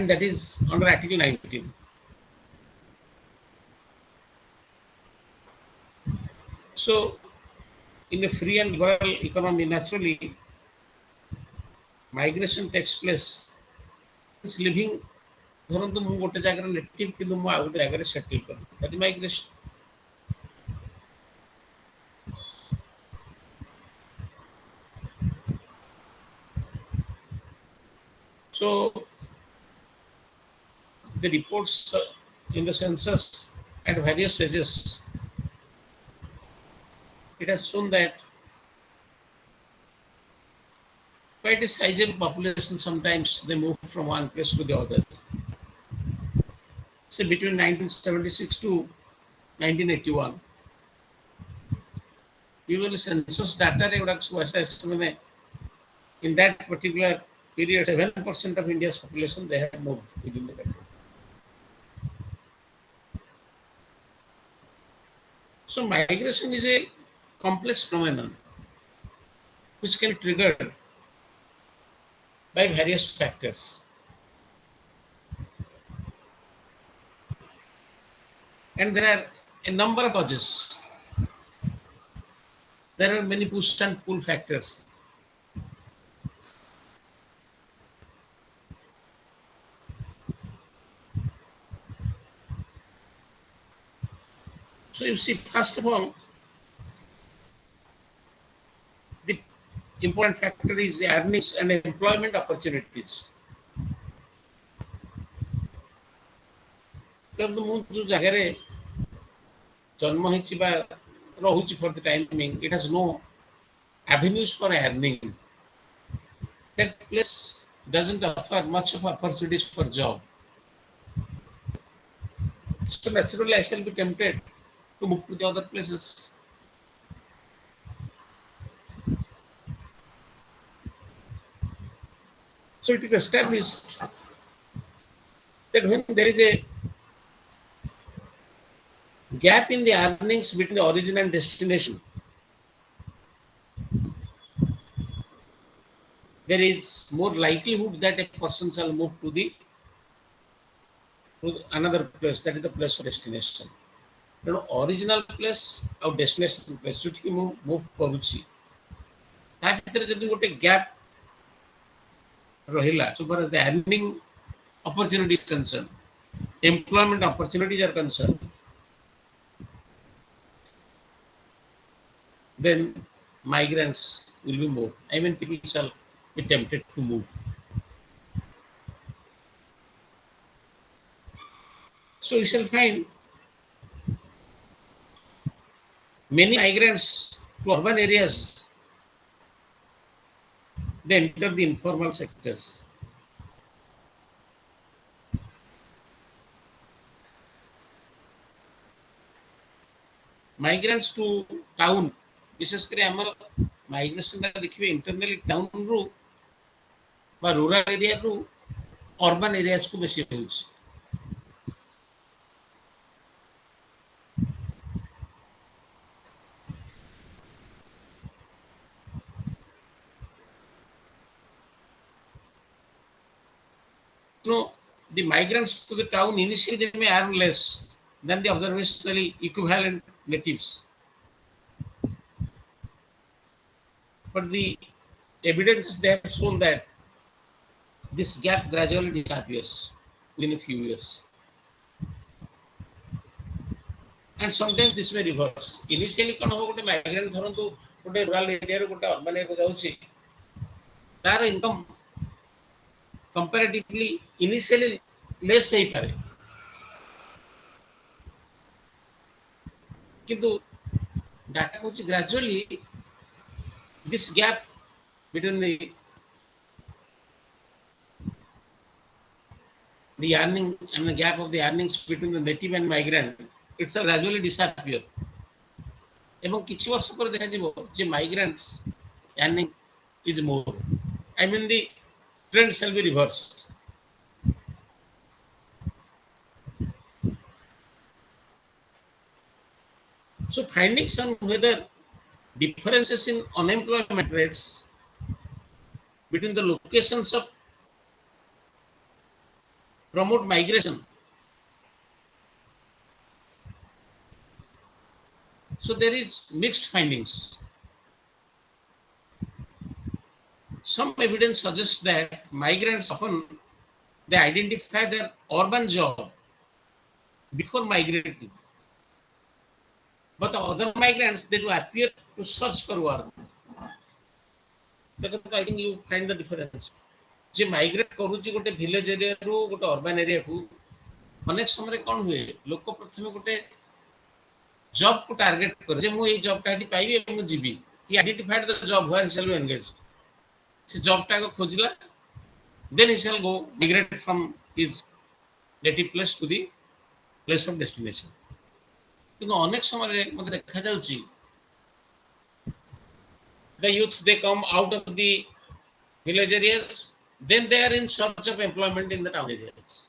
and that is under Article 19. So, in a free and liberal economy, naturally, migration takes place. It's living, ଧରନ୍ତୁ ମୁଁ ଗୋଟେ ଜାଗାରେ native କିନ୍ତୁ ମୁଁ ଆଉ ଗୋଟେ ଜାଗାରେ ସେଟଲ୍ କଲି, that is migration. So, the reports in the census at various stages, it has shown that quite a sizable population sometimes they move from one place to the other. Say between 1976 to 1981, usually census data in that particular period, 7% of India's population they have moved within the country. So migration is a complex phenomenon which can be triggered by various factors. And there are a number of causes. There are many push and pull factors. So you see, first of all, the important factor is earnings and employment opportunities. କିନ୍ତୁ ମୁଁ ଯେଉଁ ଜାଗାରେ ଜନ୍ମ ହେଇଛି ବା ରହୁଛି for the time being, it has no avenues for earning. That place doesn't offer much of opportunities for job. So naturally, I shall be tempted to move to the other places. So it is established that when there is a gap in the earnings between the origin and destination, there is more likelihood that a person shall move to another place, that is the place of destination. You know, original place or destination place, ଯୋଉଠିକି ମୁଁ move କରୁଛି, ତା ଭିତରେ ଯଦି ଗୋଟେ gap ରହିଲା, so far as the earning opportunity is concerned, employment opportunities are concerned, then migrants will be more. I mean, people shall be tempted to move. So you shall find many migrants to urban areas, they enter the informal sectors. Migrants to town, विशेष कर आमर migration देखिए internally town रु बा rural area रु urban areas को बेसी होउछ. So the migrants to the town initially they may earn less than the observationally equivalent natives. But the evidence they have shown that this gap gradually disappears within a few years. And sometimes this may reverse. Initially, कौन हो गोटे migrant धरन्तु गोटे rural area रो गोटे urban area को जाउछि, तार income comparatively initially less है पारे. किंतु data होछि gradually this gap between the earning and the gap of the earnings between the native and migrant, it's a gradually disappear. एवं किछि वर्ष पर देखा जिवो जे migrants earning is more. I mean the trend shall be reversed. So findings on whether differences in unemployment rates between the locations of promote migration. So there is mixed findings. Some evidence suggests that migrants often they identify their urban job before migrating, but the other migrants they do appear to search for work. ଦେଖନ୍ତୁ I think you find the difference. ଯେ migrate କରୁଛି ଗୋଟେ village ଏରିଆରୁ ଗୋଟେ urban ଏରିଆକୁ ଅନେକ ସମୟରେ କ'ଣ ହୁଏ ଲୋକ ପ୍ରଥମେ ଗୋଟେ ଜବ୍କୁ ଟାର୍ଗେଟ କରେ ଯେ ମୁଁ ଏଇ ଜବ୍ଟା ଏଠି ପାଇବି ଏବଂ ମୁଁ ଯିବି he identified the job where he shall be engage ସେ ଜବ୍ଟା ଆଗ ଖୋଜିଲା then he shall go migrate from his native place to the place of destination କିନ୍ତୁ ଅନେକ ସମୟରେ ମୋତେ ଦେଖାଯାଉଛି the youth they come out of the village areas then they are in search of employment in the town areas.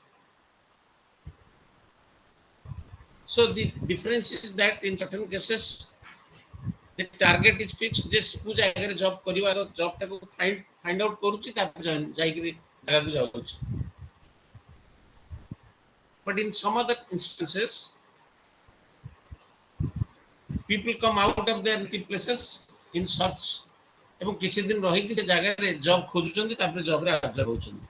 So the difference is that in certain cases the target is fixed जे स्कू जायगा रे job करिवा job टाको find out करूची तापर जायकरी जगह को जाउची. But in some other instances people come out of their native places in search ଏବଂ କିଛି ଦିନ ରହିକି ସେ ଜାଗାରେ ଜବ୍ ଖୋଜୁଛନ୍ତି ତାପରେ ଜବରେ ହାଜର ହଉଛନ୍ତି.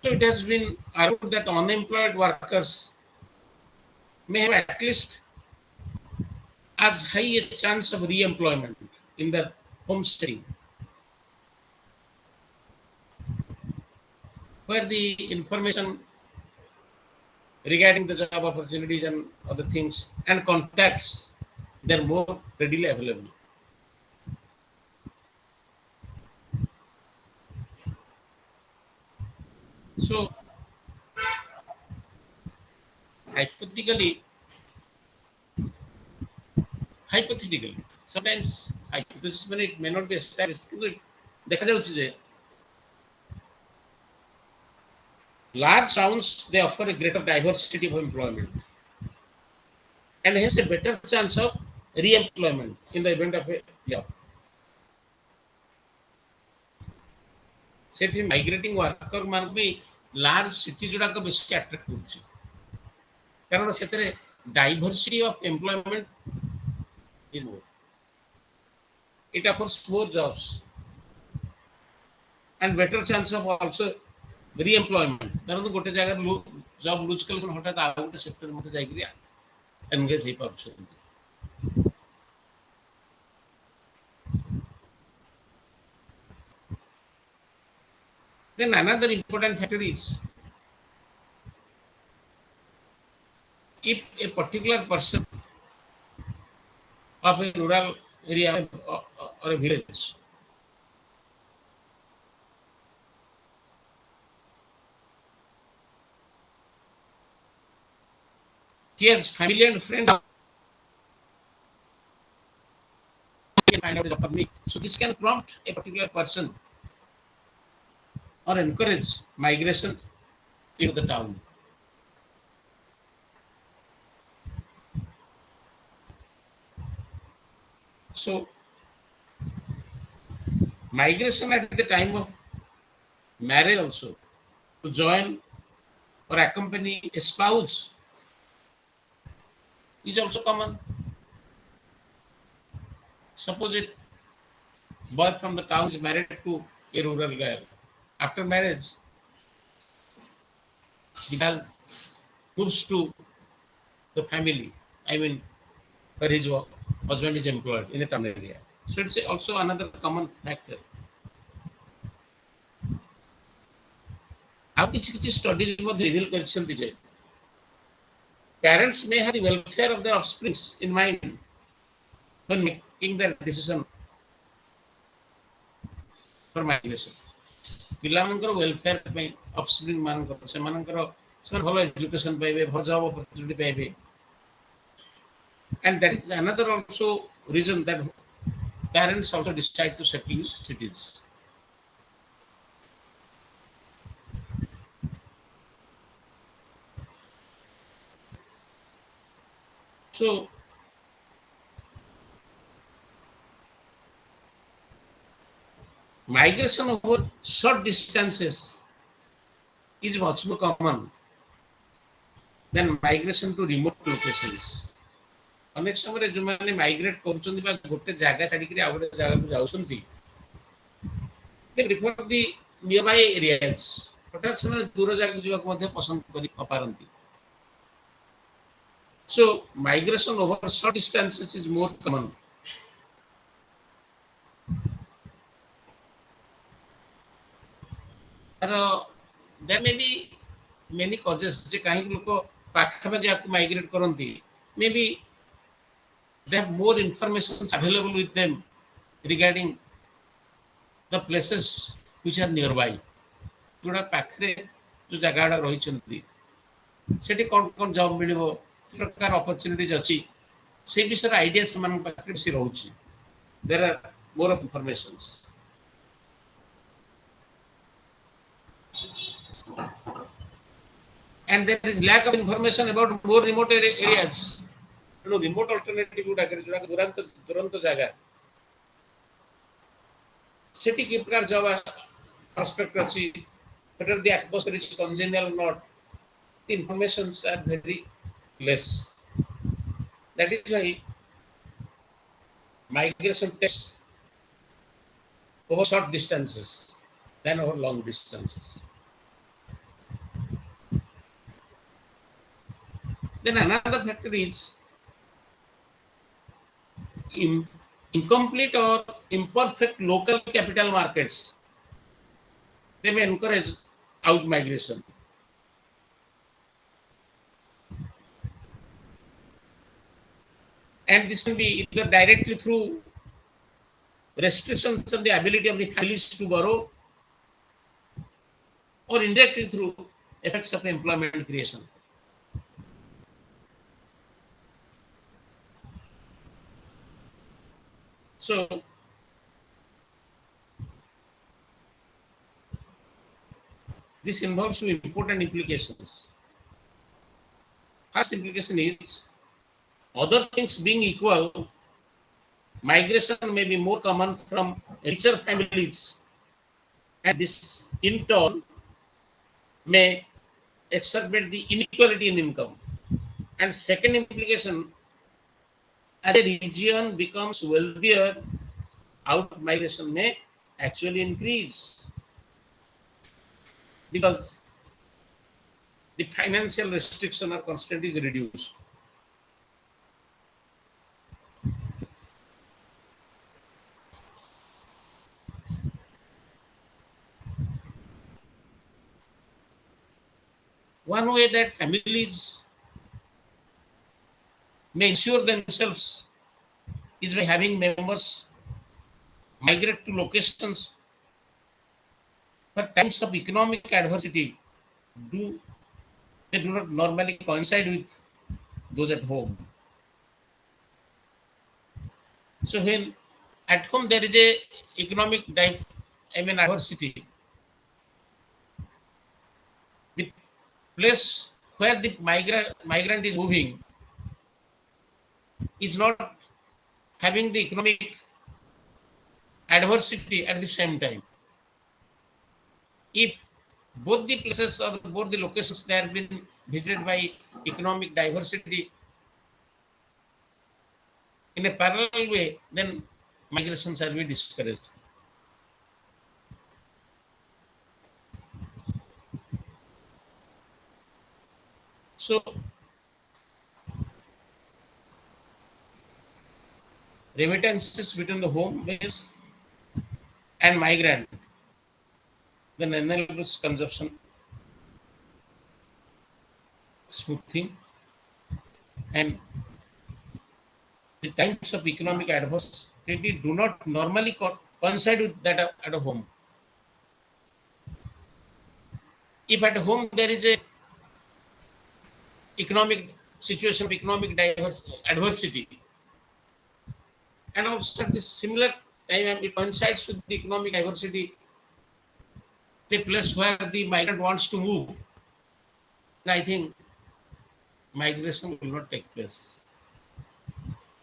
So it has been argued that unemployed workers may have at least as high a chance of re-employment in their home setting, where the information regarding the job opportunities and other things and contacts they're more readily available. So hypothetically sometimes hypothesis when it may not be established কিন্তু দেখা যাଉଛି যে large towns they offer a greater diversity of employment and hence a better chance of re-employment in the event of a layoff. ସେଥି ମାଇଗ୍ରେଟିଂ worker ମାନଙ୍କୁ ବି large city ଯୋଡ଼ାକ ବେଶୀ attract କରୁଛି କାରଣ ସେଥିରେ diversity of employment is ମୋର. ଇଟ୍ ଅଫର୍ସ ମୋର Jobs and better chance of also re-employment. ଧରନ୍ତୁ ଗୋଟେ ଜାଗାରେ ଜବ୍ ଲୁଜ୍ କଲେ ସେମାନେ ହଠାତ୍ ଆଉ ଗୋଟେ ସେକ୍ଟର ମତେ ଯାଇକିରି ଏନଗେଜ୍ ହେଇପାରୁଛନ୍ତି. Then another important factor is if a particular person of a rural area or a village he has family and friends can find out the job for me. So this can prompt a particular person or encourage migration into the town. So migration at the time of marriage also to join or accompany a spouse is also common. Suppose a boy from the town is married to a rural girl. After marriage, the girl moves to the family. I mean, where his husband is employed in a town area. So it's also another common factor. ଆଉ କିଛି କିଛି studies ମଧ୍ୟ reveal କରିଛନ୍ତି ଯେ parents may have the welfare of their offspring in mind when making their decision for migration. ପିଲାମାନଙ୍କର welfare ପାଇଁ ଅଫସ୍ପ୍ରିଙ୍ଗ ମାନଙ୍କର ସେମାନେ ଭଲ ଏଜୁକେସନ ପାଇବେ ଭଲ ଜବ୍ ଅପରଚୁନିଟି ପାଇବେ and that is another also reason that parents also decide to settle in cities. So migration over short distances is much more common than migration to remote locations. ଅନେକ ସମୟରେ ଯେଉଁମାନେ migrate କରୁଛନ୍ତି ବା ଗୋଟେ ଜାଗା ଛାଡ଼ିକିରି ଆଉ ଗୋଟେ ଜାଗାକୁ ଯାଉଛନ୍ତି, they prefer the nearby areas. ହଠାତ୍ ସେମାନେ ଦୂର ଜାଗାକୁ ଯିବାକୁ ମଧ୍ୟ ପସନ୍ଦ କରିପାରନ୍ତି. So migration over short distances is more common. There may be many causes ଯେ କାହିଁକି ଲୋକ ପାଖାପାଖି ଆକୁ ମାଇଗ୍ରେଟ୍ କରନ୍ତି. Maybe they have more information available with them regarding the places which are nearby. ଯୋଉଟା ପାଖରେ ଯୋଉ ଜାଗା ଗୁଡ଼ା ରହିଛନ୍ତି ସେଠି କ'ଣ କ'ଣ ଜବ୍ ମିଳିବ, କି ପ୍ରକାର ଅପରଚ୍ୟୁନିଟିଜ୍ ଅଛି, ସେ ବିଷୟରେ ଆଇଡ଼ିଆ ସେମାନଙ୍କ ପାଖରେ ବେଶୀ ରହୁଛି. There are more of informations. And there is lack of information about more remote areas. ତେଣୁ ରିମୋଟ ଅଲ୍ଟରନେଟିଭ ଗୁଡ଼ାକରେ ଯୋଉଟା ଦୁରନ୍ତ ଜାଗା, ସେଠି କି ପ୍ରକାର ଜବ୍ ପ୍ରସ୍ପେକ୍ଟ ଅଛି, whether the atmosphere is congenial or not, the informations are very less. That is why migration takes over short distances than over long distances. Then another factor is incomplete or imperfect local capital markets. They may encourage out migration. And this can be either directly through restrictions on the ability of the families to borrow, or indirectly through effects of employment creation. So this involves two important implications. First implication is, other things being equal, migration may be more common from richer families, and this in turn may exacerbate the inequality in income. And second implication, as a region becomes wealthier, out migration may actually increase, because the financial restriction or constraint is reduced. One way that families may ensure themselves is by having members migrate to locations where times of economic adversity do not normally coincide with those at home. So when at home there is a economic adversity, the place where the migrant is moving is not having the economic adversity at the same time. If both the places or both the locations they have been visited by economic diversity in a parallel way, then migration shall be discouraged. So remittances between the home base and migrant then enables consumption, smoothing, and the times of economic adversity do not normally coincide with that at a home. If at home there is a economic situation of economic adversity, and also at this similar time it coincides with the economic diversity, the place where the migrant wants to move, then I think migration will not take place,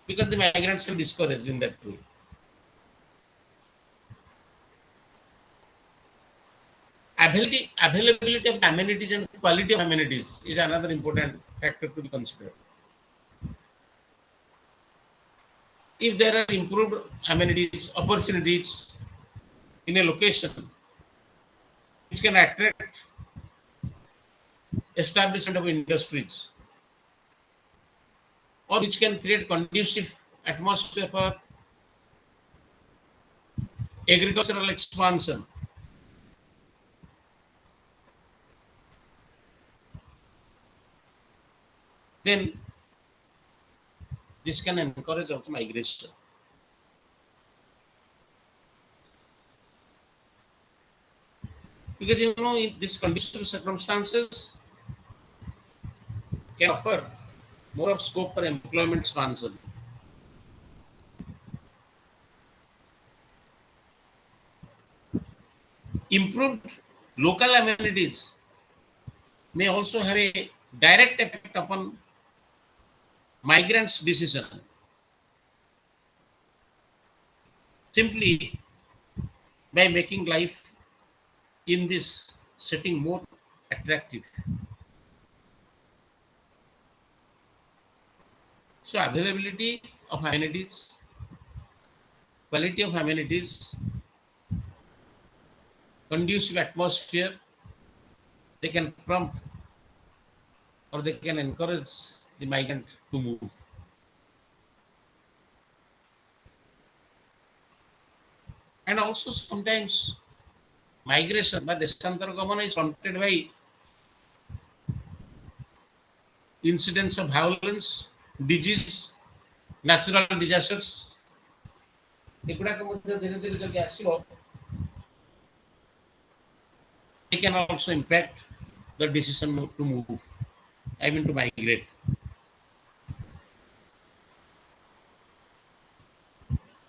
because the migrants are discouraged in that way. Availability of amenities and quality of amenities is another important factor to be considered. If there are improved amenities, opportunities in a location which can attract establishment of industries or which can create conducive atmosphere for agricultural expansion, then this can encourage also migration. Because in these conducive circumstances can offer more of scope for employment expansion. Improved local amenities may also have a direct effect upon migrants' decision, simply by making life in this setting more attractive. So availability of amenities, quality of amenities, conducive atmosphere, they can prompt or they can encourage the migrant to move. And also sometimes migration by Deshantaragama is prompted by incidents of violence, disease, natural disasters. ଏଗୁଡ଼ାକ ମଧ୍ୟ ଧୀରେ ଧୀରେ ଯଦି ଆସିବ, they can also impact the decision to move, I mean to migrate.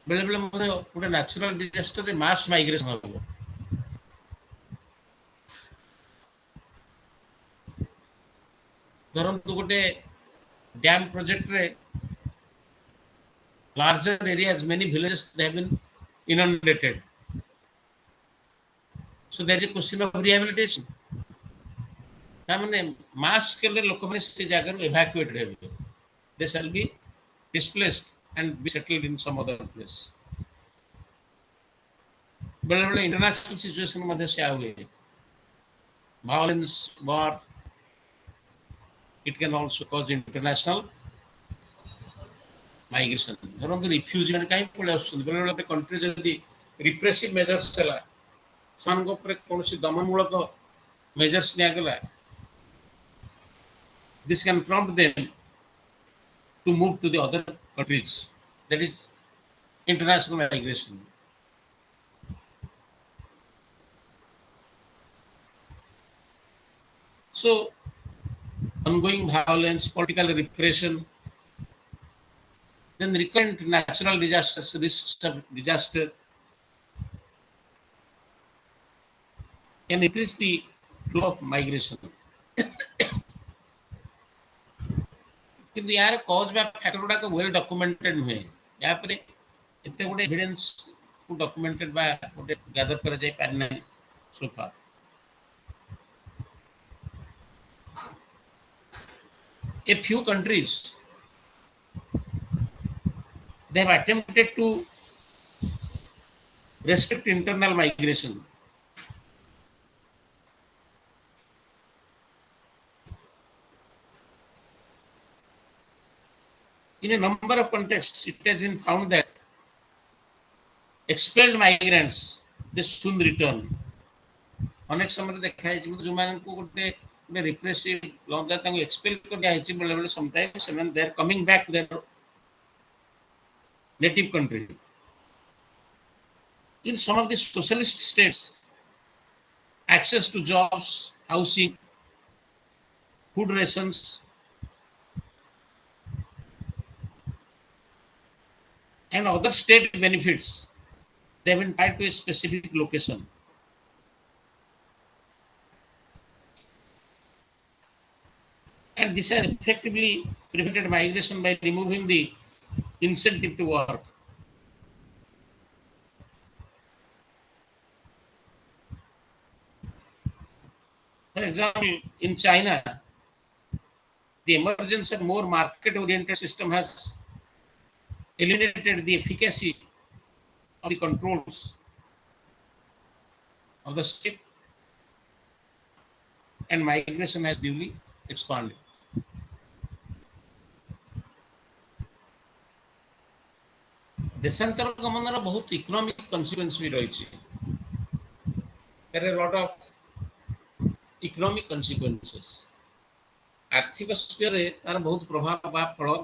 ବେଳେ ବେଳେ ମଧ୍ୟ ଗୋଟେ ନ୍ୟାଚୁରାଲ ଡିଜାଷ୍ଟରରେ ମାସ୍ ମାଇଗ୍ରେସନ ହେବ। ଧରନ୍ତୁ ଗୋଟେ dam ପ୍ରୋଜେକ୍ଟରେ larger areas, many villages, they have been inundated. So there is a question of rehabilitation. ତାମାନେ mass scale ଲୋକମାନେ ସେ ଜାଗାରୁ evacuated ହେବେ. They shall be displaced and be settled in some other place. ବେଳେ ବେଳେ international situation ମଧ୍ୟ ସେୟା ହୁଏ. Violence, war, it can also cause international migration. ଧରନ୍ତୁ ରିଫ୍ୟୁଜି ମାନେ କାହିଁକି ପଳେଇ ଆସୁଛନ୍ତି, ବେଳେ ବେଳେ କଣ୍ଟ୍ରି ଯଦି ରିପ୍ରେସିଭ ମେଜର୍ସ ହେଲା, ସେମାନଙ୍କ ଉପରେ କୌଣସି ଦମନମୂଳକ ମେଜର୍ସ ନିଆଗଲା, this can prompt them to move to the other countries. That is international migration. So ongoing violence, political repression, then recurrent natural disasters, risks of disaster can increase the flow of migration. କିନ୍ତୁ यार cause ବା factor ଗୁଡାକ well ଡକ୍ୟୁମେଣ୍ଟେଡ୍ ନୁହେଁ। ୟା ପରେ ଏତେ ଗୋଟେ evidence କୁ ଡକ୍ୟୁମେଣ୍ଟେଡ୍ ବା ଗୋଟେ ଗ୍ୟାଦର କରାଯାଇ ପାରିନାହିଁ so far. A few countries, they have attempted to restrict internal migration. In a number of contexts, it has been found that expelled migrants, they soon return. ଅନେକ ସମୟରେ ଦେଖା ହେଇଛି ଯେଉଁମାନଙ୍କୁ ଗୋଟେ ରିପ୍ରେସିଭ ଲଙ୍ଗା ତାଙ୍କୁ ଏକ୍ସପେଲ କରାଯାଇଛି, ବେଳେ ବେଳେ ସମଟାଇମ୍ସ ସେମାନେ they are coming back to their native country. In some of the socialist states, access to jobs, housing, food rations, and other state benefits, they have been tied to a specific location. And this has effectively prevented migration by removing the incentive to work. example, in China, the emergence of more market-oriented system has eliminated the efficacy of the controls of the state, and migration has duly expanded. देशांतर गमनर बहुत economic consequence भी रही. There are a lot of economic consequences. आर्थिक sphere रे तार बहुत प्रभाव बा फल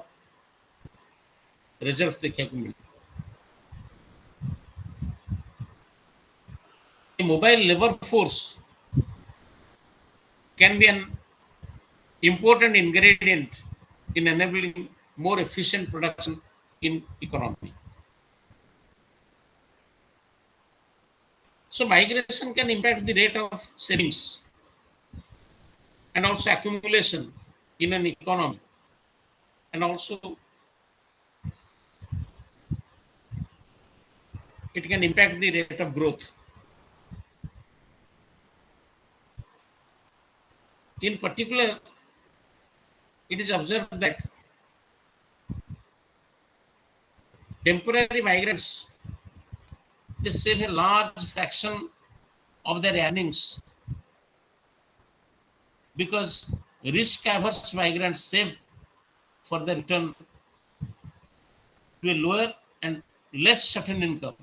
रिजल्ट देखा मिले. Mobile labor force can be an important ingredient in enabling more efficient production in economy. So migration can impact the rate of savings and also accumulation in an economy, and also it can impact the rate of growth. In particular, it is observed that temporary migrants, they save a large fraction of their earnings, because risk averse migrants save for the return to a lower and less certain income.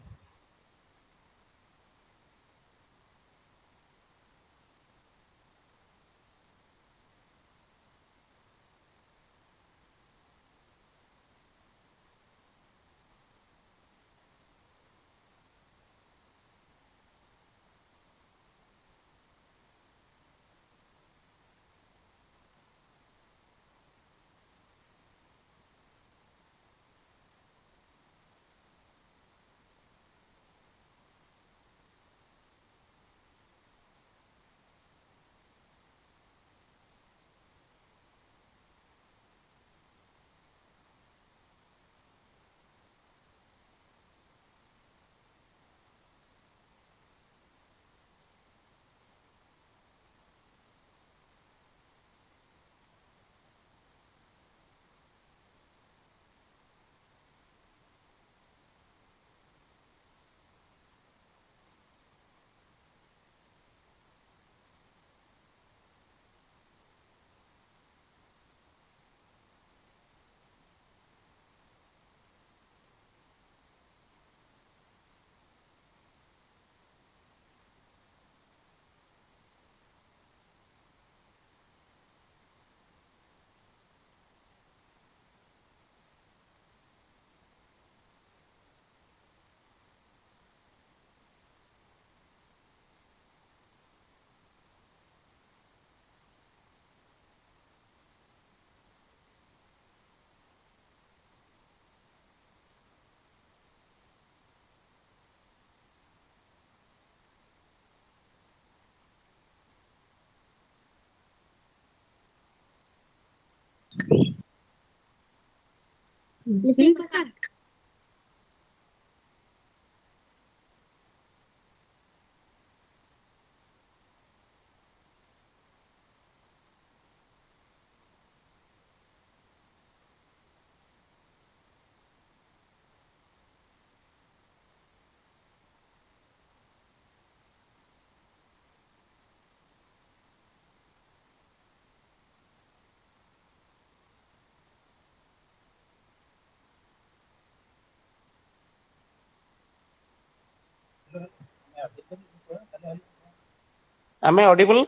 Am I audible?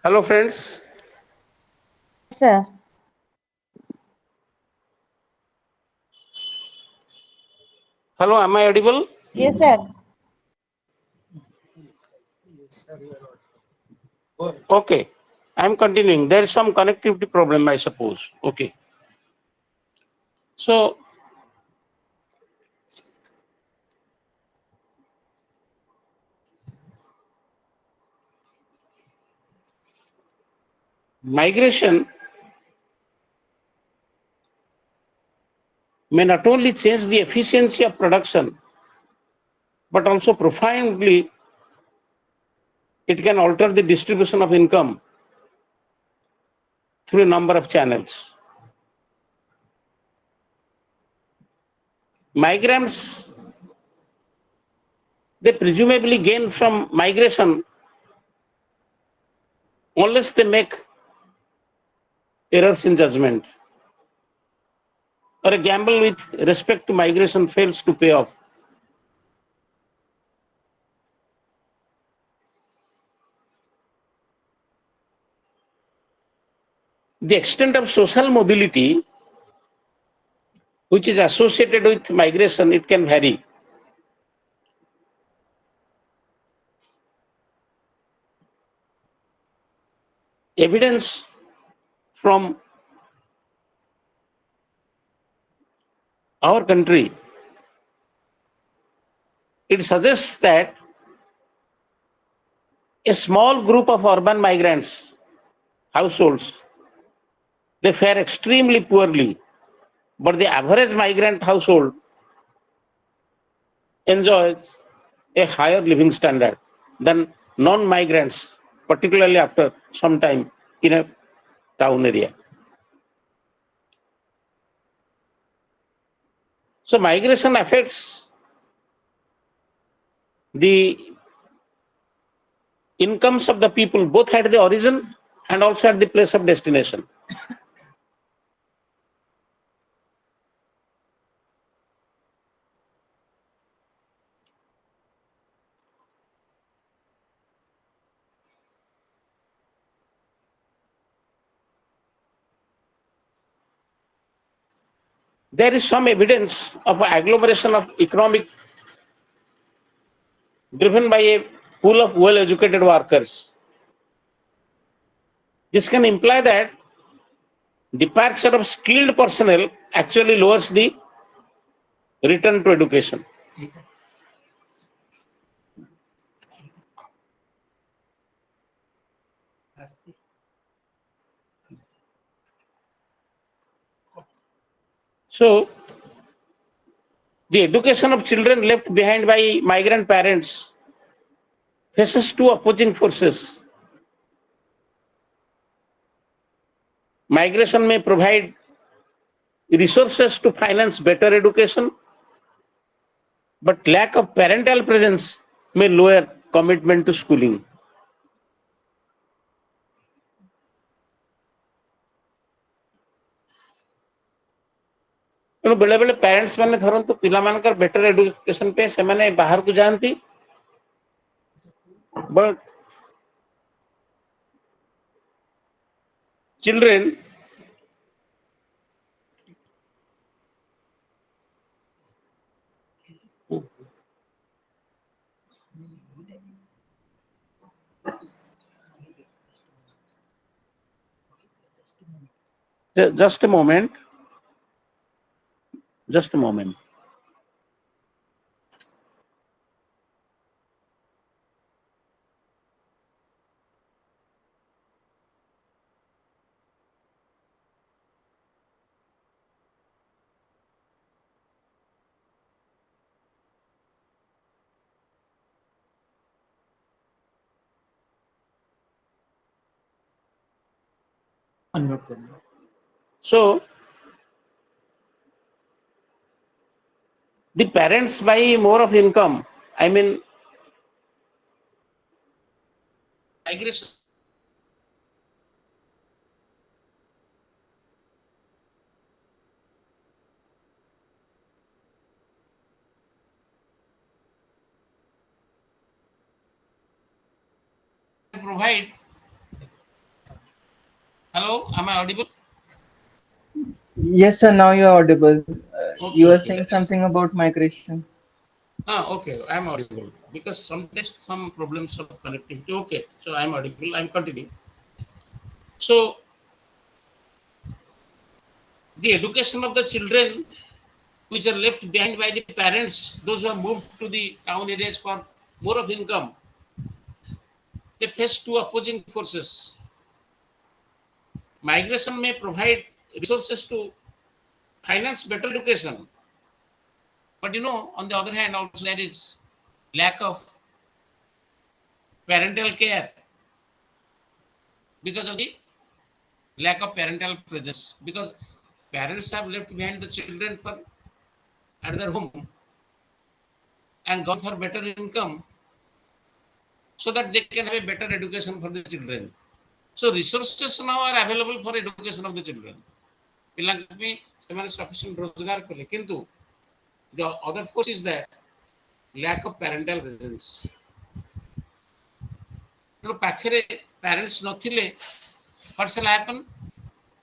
Hello, friends. Sir. Hello, am I audible? Yes, sir. Okay, I am continuing. There is some connectivity problem, I suppose. Okay. So, migration may not only change the efficiency of production, but also profoundly It can alter the distribution of income through a number of channels. Migrants, they presumably gain from migration unless they make errors in judgment or a gamble with respect to migration fails to pay off. The extent of social mobility which is associated with migration, it can vary. Evidence from our country, it suggests that a small group of urban migrants, households, they fare extremely poorly, but the average migrant household enjoys a higher living standard than non-migrants, particularly after some time in a town area. So migration affects the incomes of the people both at the origin and also at the place of destination. There is some evidence of agglomeration of economic driven by a pool of well-educated workers. This can imply that departure of skilled personnel actually lowers the return to education. So, the education of children left behind by migrant parents faces two opposing forces. Migration may provide resources to finance better education, but lack of parental presence may lower commitment to schooling. ତେଣୁ ବେଳେ ବେଳେ parents ମାନେ ଧରନ୍ତୁ ପିଲାମାନଙ୍କର better education ପାଇଁ ସେମାନେ ବାହାରକୁ ଯାଆନ୍ତି, but children just a moment. Just a moment. So, the parents buy more of income. I mean, migration. Provide. Hello, am I audible? Yes, sir. Now you are audible. Okay, You are okay. saying something about migration. Okay, I am audible because sometimes some problems of connectivity. Okay, so I am audible. I am continuing. So, the education of the children which are left behind by the parents, those who have moved to the town areas for more of income, they face two opposing forces. Migration may provide resources to finance better education, but on the other hand, also there is lack of parental care because of the lack of parental presence, because parents have left behind the children for at their home and gone for better income so that they can have a better education for the children. So resources now are available for education of the children. ପିଲାଙ୍କ ପାଇଁ ସେମାନେ sufficient ରୋଜଗାର କଲେ, କିନ୍ତୁ the other force is that lack of parental presence. ତେଣୁ ପାଖରେ parents ନଥିଲେ, what shall happen?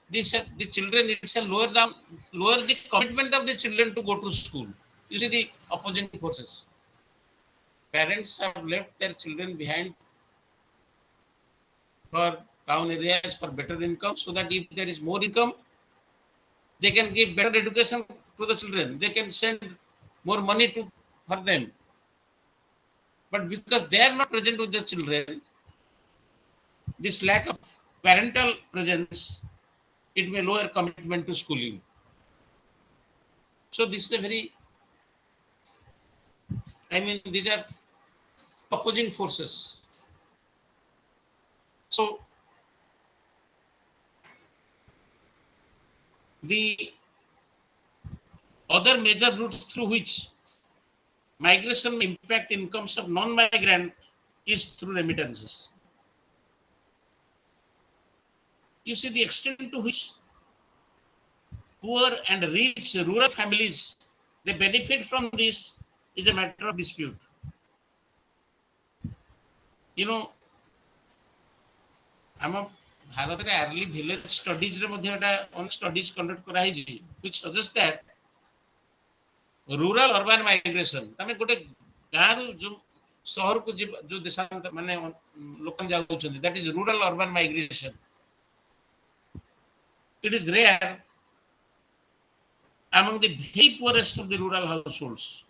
The children, it shall lower the commitment of the children to go to school. You see the opposing forces. Parents have left their children behind for town areas for better income, so that if there is more income, they can give better education to the children. They can send more money for them. But because they are not present with the children, this lack of parental presence, it may lower commitment to schooling. So this is a very, these are opposing forces. So the other major route through which migration may impact incomes of non-migrant is through remittances. You see the extent to which poor and rich rural families, they benefit from this is a matter of dispute. You know, ଆମ ଭାରତରେ early village studies ରେ ମଧ୍ୟ এটা on studies conduct କରାଯାଇଛି, which suggests that rural urban migration, ତମେ ଗୋଟେ ଗାଁରୁ ଯୋଉ ସହରକୁ ଯୋଉ ଦେଶାନ୍ତ ମାନେ ଲୋକ ଯାଉଛନ୍ତି, that is rural urban migration. It is rare among the very poorest of the rural households.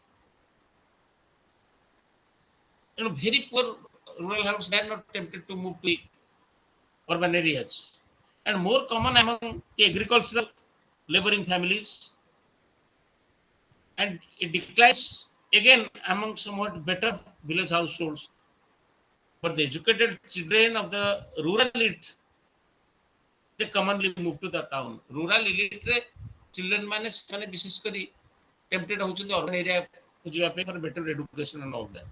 You know, very poor rural households, they are not tempted to move to urban areas, and more common among the agricultural laboring families, and it declines again among somewhat better village households. But the educated children of the rural elite, they commonly move to the town. Rural elite re children mane विशेष करी tempted होचंदी urban area को जिबा पे for better education and all that.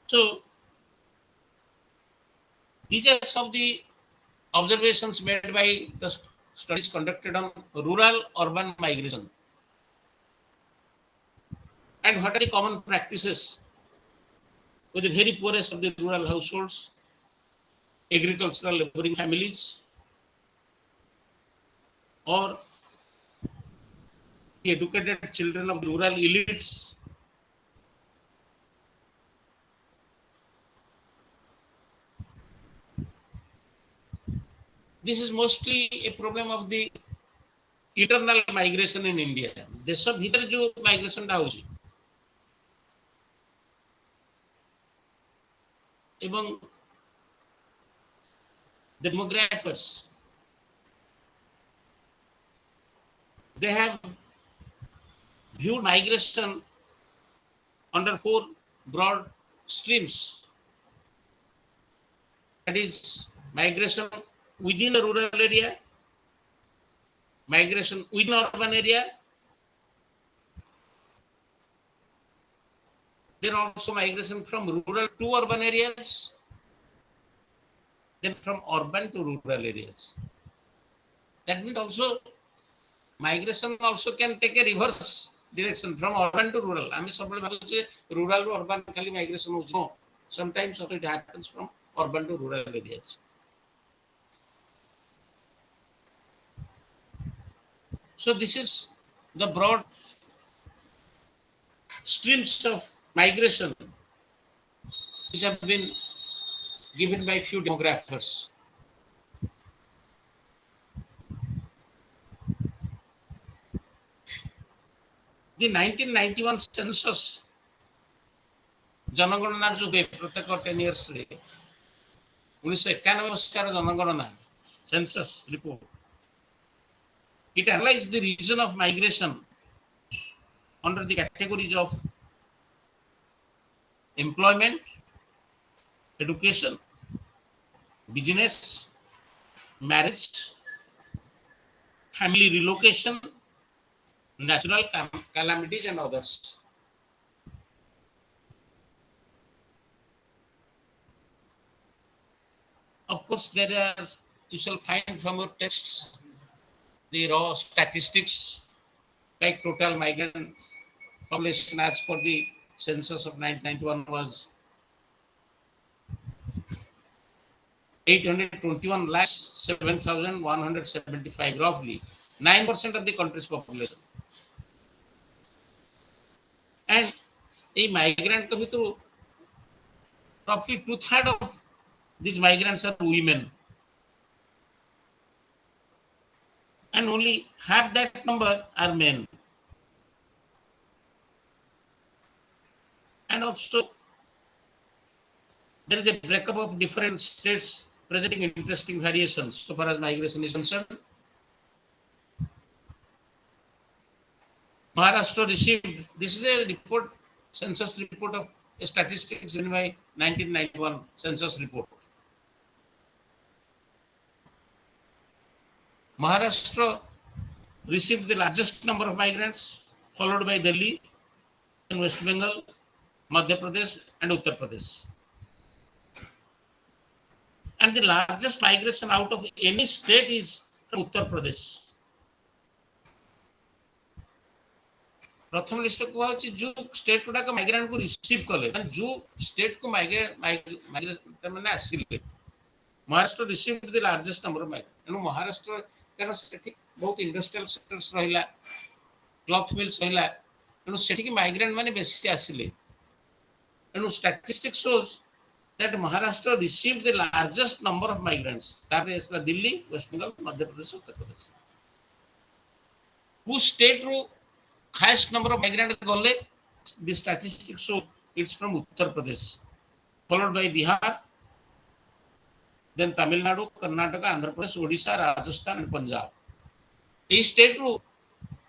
So these are some of the observations made by the studies conducted on rural urban migration. And what are the common practices with the very poorest of the rural households, agricultural laboring families, or the educated children of the rural elites? This is mostly a problem of the internal migration in India. देश भीतर जो migration टा होची, एवं demographers, they have viewed migration under 4 broad streams. That is migration within a rural area, migration within urban area, then also migration from rural to urban areas, then from urban to rural areas. That means also migration also can take a reverse direction from urban to rural. I mean, rural to urban migration also. No. Sometimes also it happens from urban to rural areas. So this is the broad streams of migration which have been given by few demographers. The 1991 census, जनगणना जो प्रत्येक 10 years रे 1991 मसीहार जनगणना census report, it analyzed the region of migration under the categories of employment, education, business, marriage, family relocation, natural calamities, and others. Of course, there are, you shall find from your texts the raw statistics like total migrant population as per the census of 1991 was 821 lakhs 7,175, roughly 9% of the country's population. And a migrant भितरु roughly 2/3 of these migrants are women, and only half that number are men. And also there is a breakup of different states presenting interesting variations so far as migration is concerned. Maharashtra received, this is a report, census report of statistics in my 1991 census report. Maharashtra received the largest number of migrants, followed by Delhi and West Bengal, Madhya Pradesh and Uttar Pradesh. And the largest migration out of any state is from Uttar Pradesh. प्रथम list को होची जो state गुडा को migrant को receive कले जो state को migrant माने आसिले Maharashtra received the largest number of migrant एनो महाराष्ट्र कारण सेठी बहुत इंडस्ट्रियल सेक्टर्स रहिला क्लॉथ मिल्स रहिला एनो सेठी की माइग्रेंट माने बेसी आसिले एनो statistics shows that Maharashtra received the largest number of migrants तारे इसला दिल्ली वेस्ट बंगाल मध्य प्रदेश उत्तर प्रदेश who state रो highest number of migrants gole, the statistics show it's from Uttar Pradesh, followed by Bihar, then Tamil Nadu, Karnataka, Andhra Pradesh, Odisha, Rajasthan and Punjab. Each state ru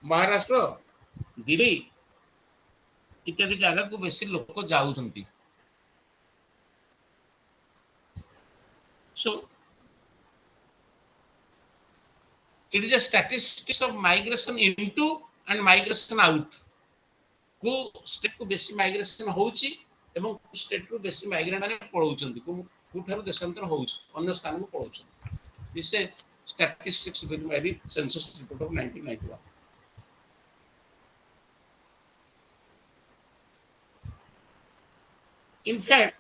Maharashtra, Delhi इत्यादि जगह को बेसी लोक जाउछंती. So it is a statistics of migration into and migration out. को state को बेसी migration होउची एवं स्टेट रो बेसी माइग्रेंट माने पळौचंती को थारो देशांतर होउची अन्य स्थान को पळौचंती. This is statistics with by the census report of 1991. In fact,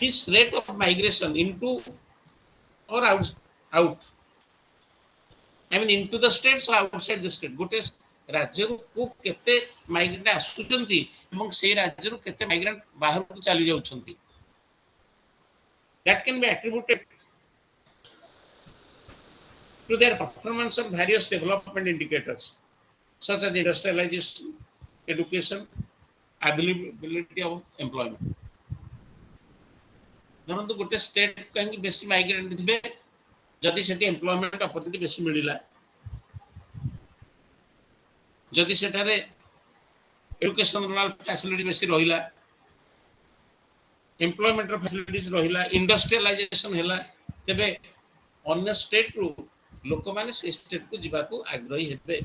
this rate of migration into or out I mean into the states or outside the state, गोटे राज्य को केते माइग्रेंट आसुचंती एवं से राज्य रो केते माइग्रेंट बाहर को चली जाउछंती, that can be attributed to their performance on various development indicators such as industrialization, education, availability of employment. धरंतु गोटे स्टेट कहीं बेसी माइग्रेंट थिबे जदि सेठी एम्प्लॉयमेंट अपॉर्चुनिटी बेसी मिलिला, जदि सेठारे एजुकेशनल फैसिलिटी बेसी रहिला, एम्प्लॉयमेंट फैसिलिटीज रहिला, इंडस्ट्रियलाइजेशन हैला, तबे अन्य स्टेट रु लोक माने से स्टेट को जिबा को आग्रही हेबे.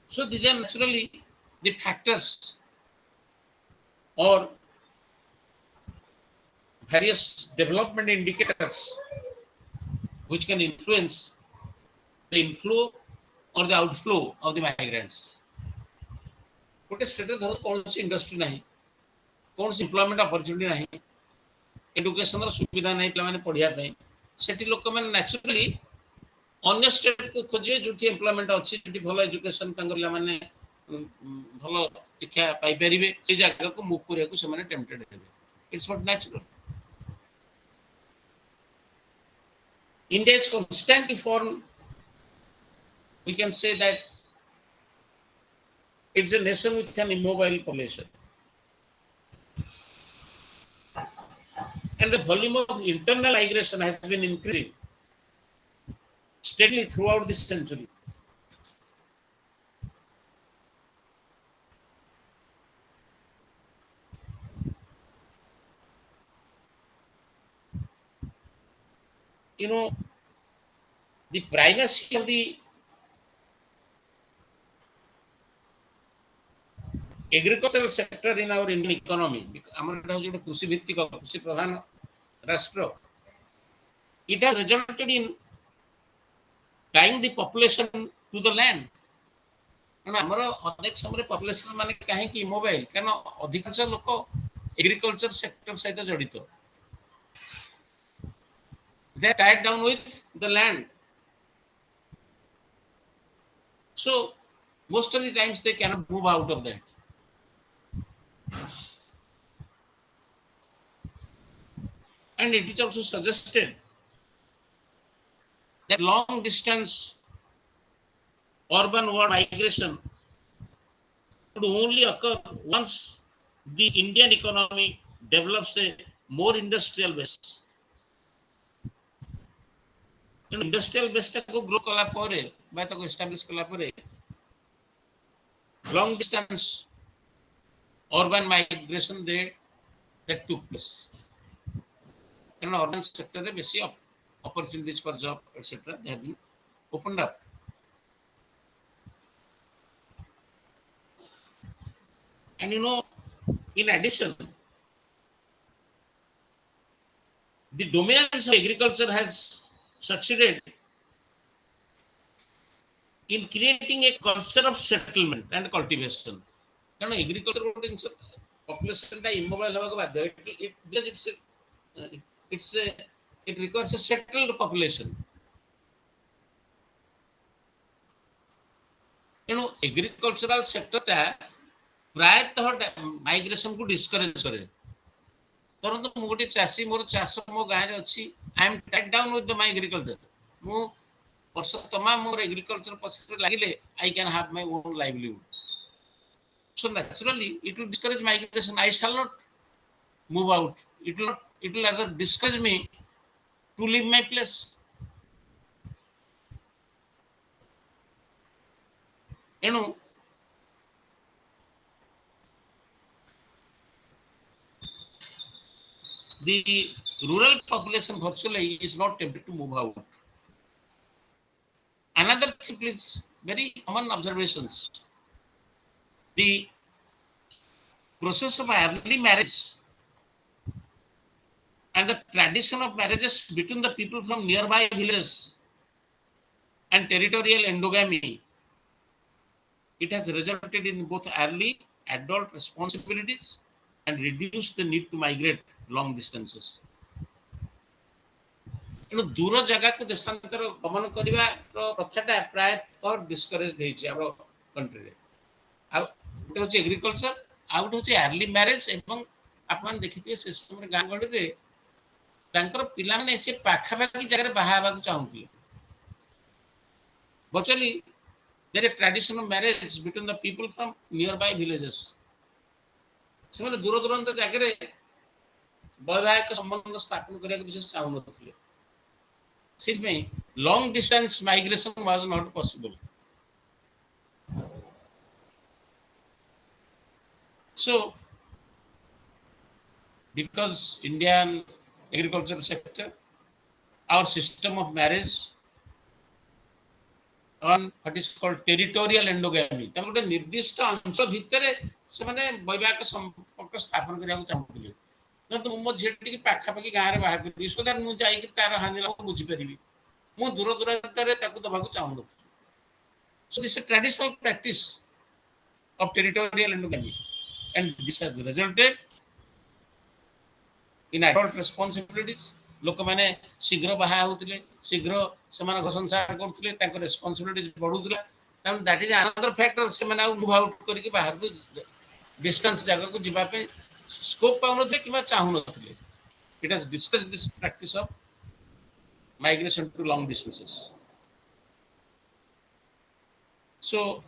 So these are naturally the factors or various development indicators which can influence the inflow or the outflow of the migrants. गोटे स्टेट धर कौन सी इंडस्ट्री नहीं, कौन सी एम्प्लॉयमेंट अपॉर्चुनिटी नहीं, एजुकेशन सुविधा नहीं पे पढ़िया सेठी लोक मैंने नेचुरली अन्य स्टेट को खोजे जो एम्प्लॉयमेंट अच्छी जो भल एजुकेशन माने भल शिक्षा पाई परिबे से जगह को मूव करिया को से माने टेम्पटेड हेबे. It's not natural. India is constantly formed. We can say that it's a nation with an immobile population. And the volume of internal migration has been increasing steadily throughout this century. You know, the primacy of the agricultural sector in our Indian economy, ଆମର ଏଟା ହେଉଛି ଗୋଟେ କୃଷି ଭିତ୍ତିକ କୃଷି ପ୍ରଧାନ ରାଷ୍ଟ୍ର, it has resulted in tying the population to the land. କାରଣ ଆମର ଅନେକ ସମୟରେ ପପୁଲେସନ ମାନେ କାହିଁକି ମୋବାଇଲ, କାରଣ ଅଧିକାଂଶ ଲୋକ ଏଗ୍ରିକଲଚର ସେକ୍ଟର ସହିତ ଜଡ଼ିତ, they are tied down with the land, so most of the times they cannot move out of that. And it is also suggested that long distance urban world migration would only occur once the Indian economy develops a more industrial base. Industrial base को grow कला परे बा ताको establish कला परे long distance urban migration that took place. In urban sector there बेसी opportunities for job etc. they have been opened up. And you know, in addition, the dominance of agriculture has succeeded in creating a culture of settlement and cultivation. Because agriculture population is immobile, because it requires a settled population. You know, agricultural sector प्रायतः migration को discourage करे, परंतु मु गोटे चासी मोर चाष मो गाँ रे अछि, I am tied down with my agriculture, मु वर्ष तमाम मोर एग्रीकल्चर पछरे लागिले I can have my own livelihood, so naturally it will discourage migration. I shall not move out, it will rather discourage me to leave my place. You know, the rural population virtually is not tempted to move out. Another thing is very common observations. The process of early marriage and the tradition of marriages between the people from nearby villages and territorial endogamy, it has resulted in both early adult responsibilities and reduced the need to migrate long distances. You know, दूर जगह को देशांतर गमन करिवा प्रथाटा प्रायतः discourage ହେଇଛି our country रे. आ गोटे होची agriculture, आ गोटे होची अर्ली मैरिज, एवं आपण देखिथिबे से समय गां गडी रे तांकर पिला माने से पाखा पाखी जगह बाहा हेबा को चाहुथिले. Virtually there is a tradition of marriage between the people from nearby villages. ସେମାନେ ଦୂର ଦୂରାନ୍ତ ଜାଗାରେ ବୈବାହିକ ସମ୍ବନ୍ଧ ସ୍ଥାପନ କରିବାକୁ ବିଶେଷ ଚାହୁଁନଥିଲେ. ସେଥିପାଇଁ long distance migration was not possible. So, because Indian agricultural sector, our system of marriage on what is called territorial endogamy, ତାଙ୍କ ଗୋଟେ ନିର୍ଦ୍ଦିଷ୍ଟ ଅଂଶ ଭିତରେ ସେମାନେ ବୈବାହିକ ସମ୍ପର୍କ ସ୍ଥାପନ କରିବାକୁ ଚାହୁଁଥିଲେ. ତ ମୁଁ ମୋ ଝିଅଟିକି ପାଖାପାଖି ଗାଁରେ ବାହା କରିବି, so that ମୁଁ ଯାଇକି ତାର ହାନିଲା ବୁଝିପାରିବି, ମୁଁ ଦୂର ଦୂରାନ୍ତରେ ତାକୁ ଦେବାକୁ ଚାହୁଁନଥିଲି. So this is a traditional practice of territorial endogamy, and this has resulted in adult responsibilities. लोक माने शीघ्र बाहा होउतिले, शीघ्र समान घर संसार करथुले, तांको रेस्पोंसिबिलिटीज बढ़ुतला. तब दैट इज अनदर फैक्टर, से माने मूव आउट करके बाहर को डिस्टेंस जगह को जिबा पे स्कोप पाउनथले किबा चाहुनथले. It has discussed this practice of migration to long distances. So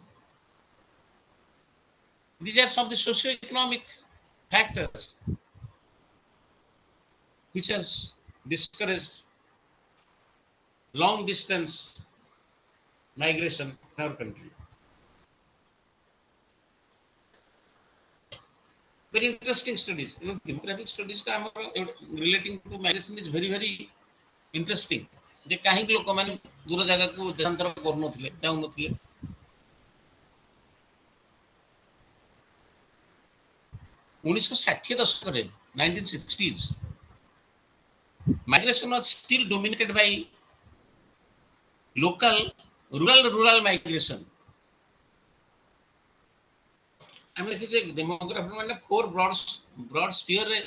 these are some of the socio-economic factors which has discouraged long distance migration in our country. Very interesting studies. Demographic studies relating to migration is very, very interesting. जे काहींकि लोक माने दूर जगह को देशांतर करनथिले जाउनथिले 1960 दशक 1960s migration was still dominated by local rural migration. I mean, this is demography মানে four broad sphere रे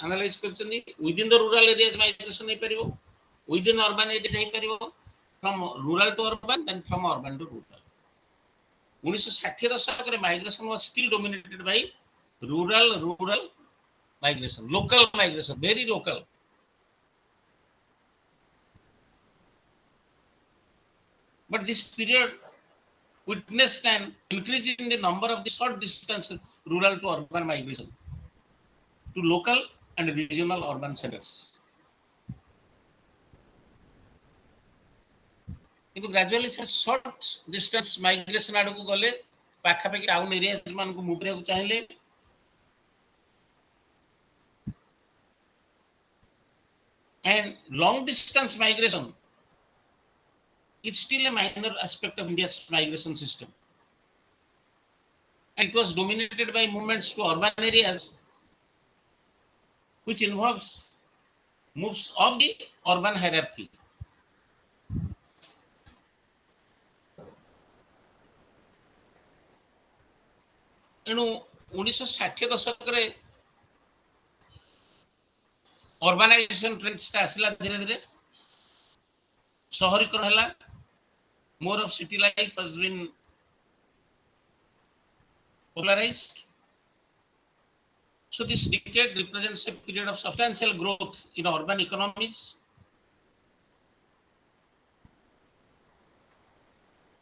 analyze करछनी. Within the rural areas migration नहीं परिबो, within urban areas नहीं परिबो, from rural to urban, then from urban to rural. 1960 दशक रे migration was still dominated by rural migration, local migration, very local. But this period witnessed an increase in the number of the short distance rural to urban migration to local and regional urban centers. But gradually short distance migration आडको गले पाखापाखि town areas मानको move କରିବାକୁ चाहिले and long distance migration is still a minor aspect of India's migration system. And it was dominated by movements to urban areas, which involves moves of the urban hierarchy. एणु 1960 दशक रे urbanisation trends आसला धीरे धीरे शहरीकरण हला. More of city life has been polarized. So this decade represents a period of substantial growth in urban economies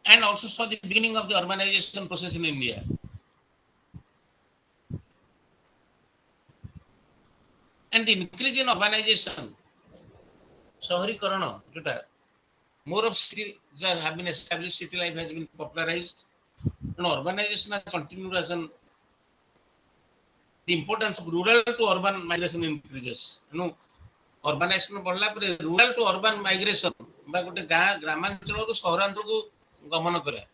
and also saw the beginning of the urbanization process in India. And the increase in urbanization, shaharikaran, more of cities have been established, city life has been popularized, and urbanization has continued as an the importance of rural to urban migration increases. Urbanization बढ़ला पर rural to urban migration बा गोटे गाँ ग्रामांचल रो सहरांचल को गमन करे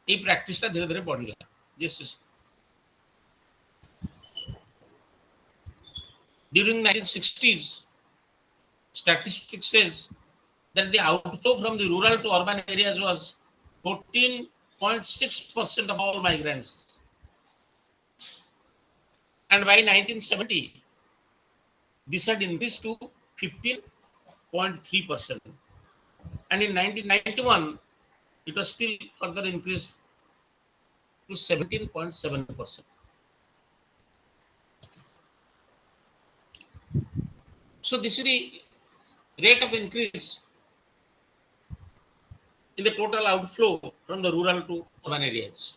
ये practice ता धीरे धीरे बढ़िला. Yes. During 1960s, statistics says that the outflow from the rural to urban areas was 14.6% of all migrants. And by 1970, this had increased to 15.3%. And in 1991, it was still further increased to 17.7%. So this is the rate of increase in the total outflow from the rural to urban areas.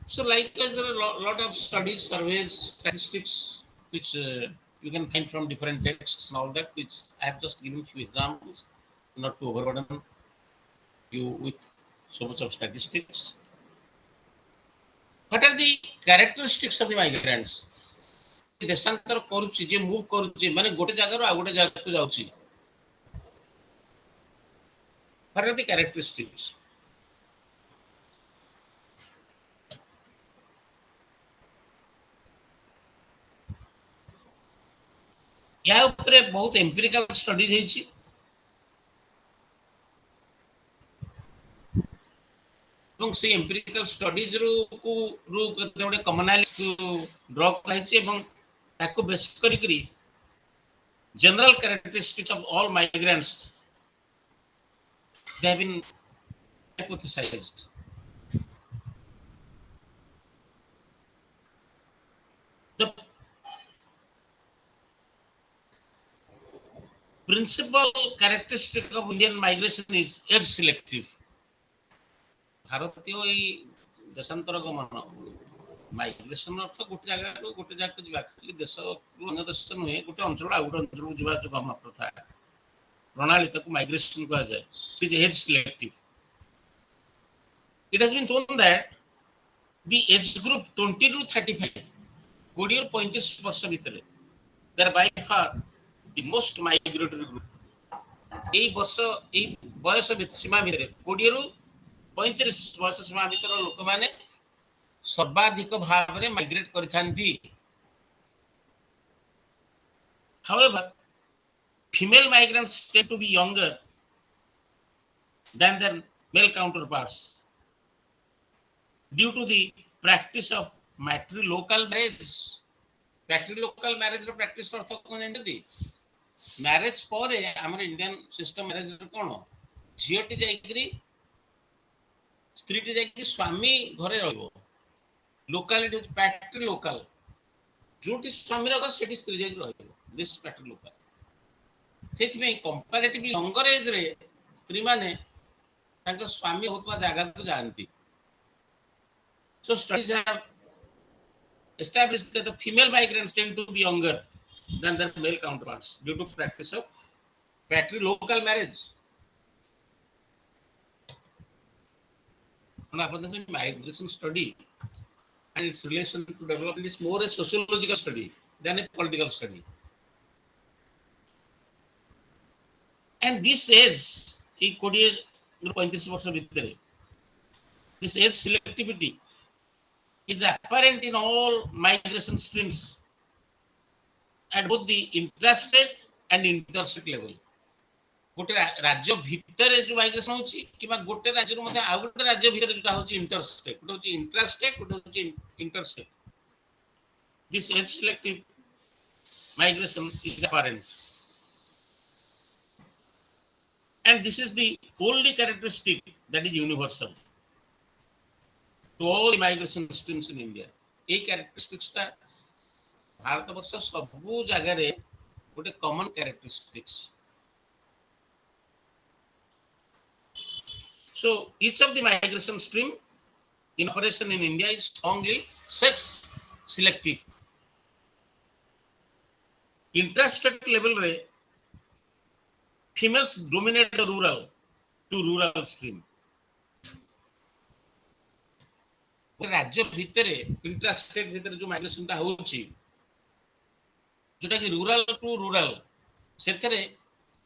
So likewise, there are a lot of studies, surveys, statistics, which you can find from different texts and all that, which I have just given few examples, not to overburden you with so much of statistics. What are the characteristics of the migrants? देशांतर करूची जे move करूची माने गोटे जगह रो आ गोटे जगह को जाउची. What are the characteristics? या ऊपर बहुत एम्पिरिकल स्टडीज हेची. এবং সেই এম্পিরিক্যাল স্টাডিজ রু গোটে কমনালিটি ড্র କରାଯାଇଛି ଏବଂ ତାକୁ ବେସ କରିକି general characteristics of all migrants they have been hypothesized. The principal characteristic of Indian migration is age selective. ଭାରତୀୟ ଏଇ ଦେଶାନ୍ତର ଗମନ ମାଇଗ୍ରେସନ अर्थ गोटे जगह गोटे जगह ଯିବା ଖାଲି ଦେଶ ଅନ୍ୟ ଦେଶ ନୁହେଁ ଗୋଟେ ଅଞ୍ଚଳ ଆଉ ଗୋଟେ ଅଞ୍ଚଳକୁ ଯିବା ଯୋଉ ଗମନ ପ୍ରଥା ପ୍ରଣାଳୀ ତାକୁ ମାଇଗ୍ରେସନ କୁହାଯାଏ ଇଟ୍ is age selective it has been shown that the age group 20 to 35 20 ରୁ 35 ବର୍ଷ ଭିତରେ they are by far the most migratory group ଏଇ ବର୍ଷ ଏଇ ବୟସ ସୀମା ଭିତରେ 20 ରୁ 35 ବୟସ ସୀମା ଭିତର ଲୋକମାନେ सर्वाधिक भाव migrate करिथांती however female migrants tend to be younger than their male counterparts due to the practice of matrilocal marriage रो practice अर्थ कोन जानती मैरिज पर हमर इंडियन सिस्टम मैरिज कोन झियोटी जाईकरी स्त्रीटी जाईकरी स्वामी घरे रहबो लोकालिटी पैट्री लोकल जोटी स्वामी रह सेठी स्त्री जाईकरी रहबो दिस पैट्री लोकल सेठी में कंपैरेटिवली यंगर एज रे स्त्री माने तांका स्वामी होतवा जागा को जानती so studies have established that the female migrants tend to be younger than their male counterparts due to practice of patrilocal marriage. And after the migration study and its relation to development is more a sociological study than a political study. And this age, this age selectivity is apparent in all migration streams at both the intrastate and interstate level. गोटे राज्य भितर जो migration होची किबा गोटे राज्य रो मध्ये आ गोटे राज्य भितर जोटा होची इंटरस्टेट गोटे होची इंट्रास्टेट गोटे होची interstate this as selective migration is apparent and this is the only characteristic that is universal to all the migration streams in India. ये characteristics ता भारत वर्ष सबु जगह रे गोटे common characteristics. So each of the migration stream in operation in India is strongly sex selective. Intrastate level रे females dominate the rural to rural stream. राज्य भितर इंट्रास्टेट भितर जो माइग्रेशन ता होची जोटा कि रूरल टू रूरल सेथरे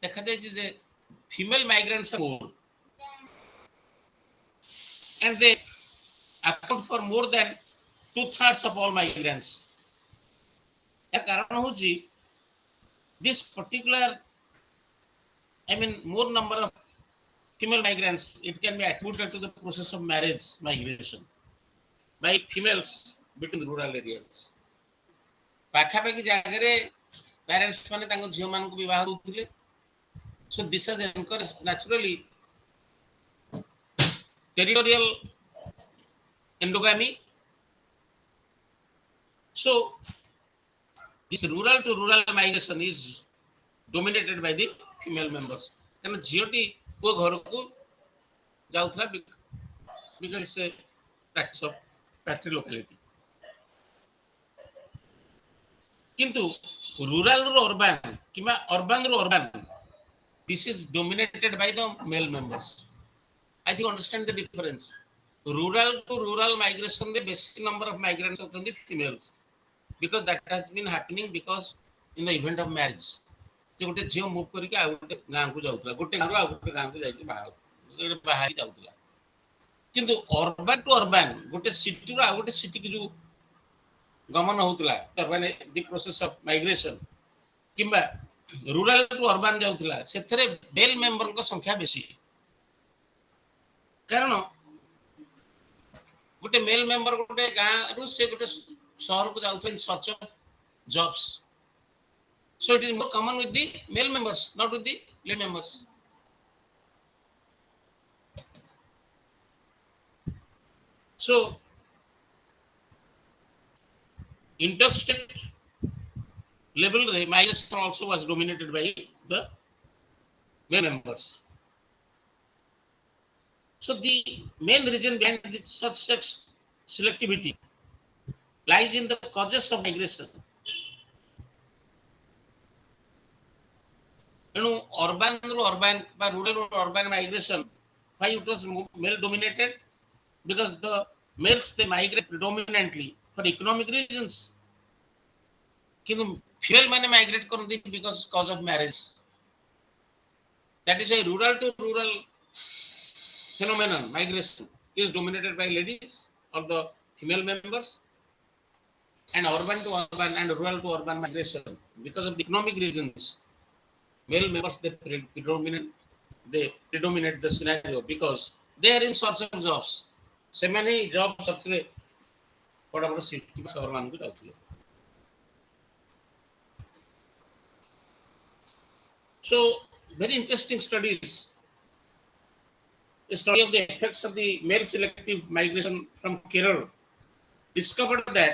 देखा जाय जे female migrants more and they account for more than 2/3 of all migrants. या कारण होची this particular more number of female migrants it can be attributed to the process of marriage migration by females between rural areas. पाखापाखि जगह parents माने तांको झियो मान को विवाह होउथिले so this has encouraged naturally territorial endogamy. So this rural to rural migration is dominated by the female members कारण झियोटी को घर को जाउथला because से practice of patri locality किंतु रूरल रो अर्बन किबा अर्बन रो urban this is dominated by the male members. I think understand the difference. Rural to rural migration the basic number of migrants are the females because that has been happening because in the event of marriage जे गोटे झियो move करके आ गोटे गां को जाउतला गोटे गां रो आ गोटे गां को जाई बाहर जाउतला किंतु अर्बन टू अर्बन गोटे सिटी रो आ गोटे सिटी की जो गमन होतला urban the process of migration किबा रूरल टू अर्बन जाउतला सेथरे मेल मेंबर को संख्या बेसी कारण गोटे मेल मेंबर गोटे गां रु से गोटे शहर को जाउथला in search of jobs so it is more common with the male members not with the female members. So interstate level migration also was dominated by the male members. So the main reason behind this such sex selectivity lies in the causes of migration. Urban or urban, rural or urban migration, why it was male dominated? Because the males they migrate predominantly for economic reasons. କିନ୍ତୁ female ମାନେ migrate କରନ୍ତି because of marriage. That is why rural to rural phenomenon migration is dominated by ladies or the female members, and urban to urban and rural to urban migration because of the economic reasons. Male members they predominate the scenario because they are in search of jobs. ସେମାନେ job searchରେ ବଡ଼ ବଡ଼ city ସହରମାନଙ୍କୁ ଯାଉଥିଲେ. So very interesting studies. A study of the effects of the male selective migration from Kerala discovered that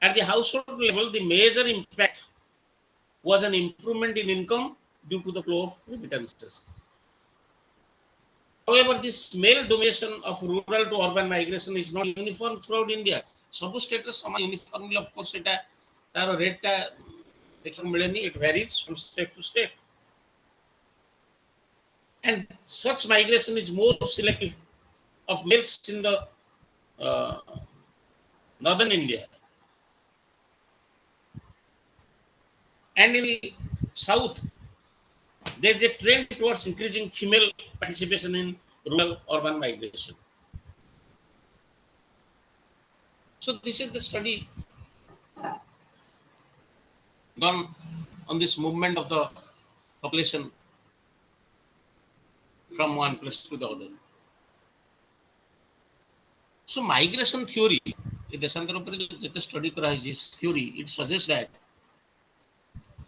at the household level, the major impact was an improvement in income due to the flow of remittances. However, this male domination of rural to urban migration is not uniform throughout India. Some states are uniformly, of course, तार rate टा देखने मिलेनी, it varies from state to state. And such migration is more selective of males in the northern India. And in the south, there is a trend towards increasing female participation in rural urban migration. So this is the study done on this movement of the population from one place to the other. So migration theory, the study this theory, it suggests that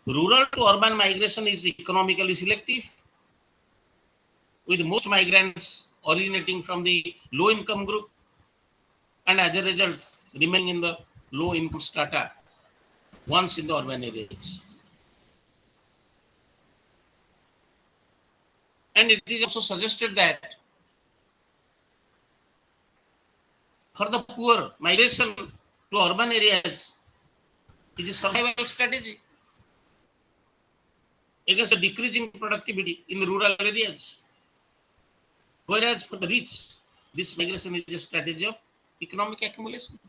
rural to urban migration is economically selective, with most migrants originating from the low income group and as a result remaining in the low income strata once in the urban areas. And it is also suggested that for the poor, migration to urban areas is a survival strategy against a decreasing productivity in rural areas. Whereas for the rich, this migration is a strategy of economic accumulation.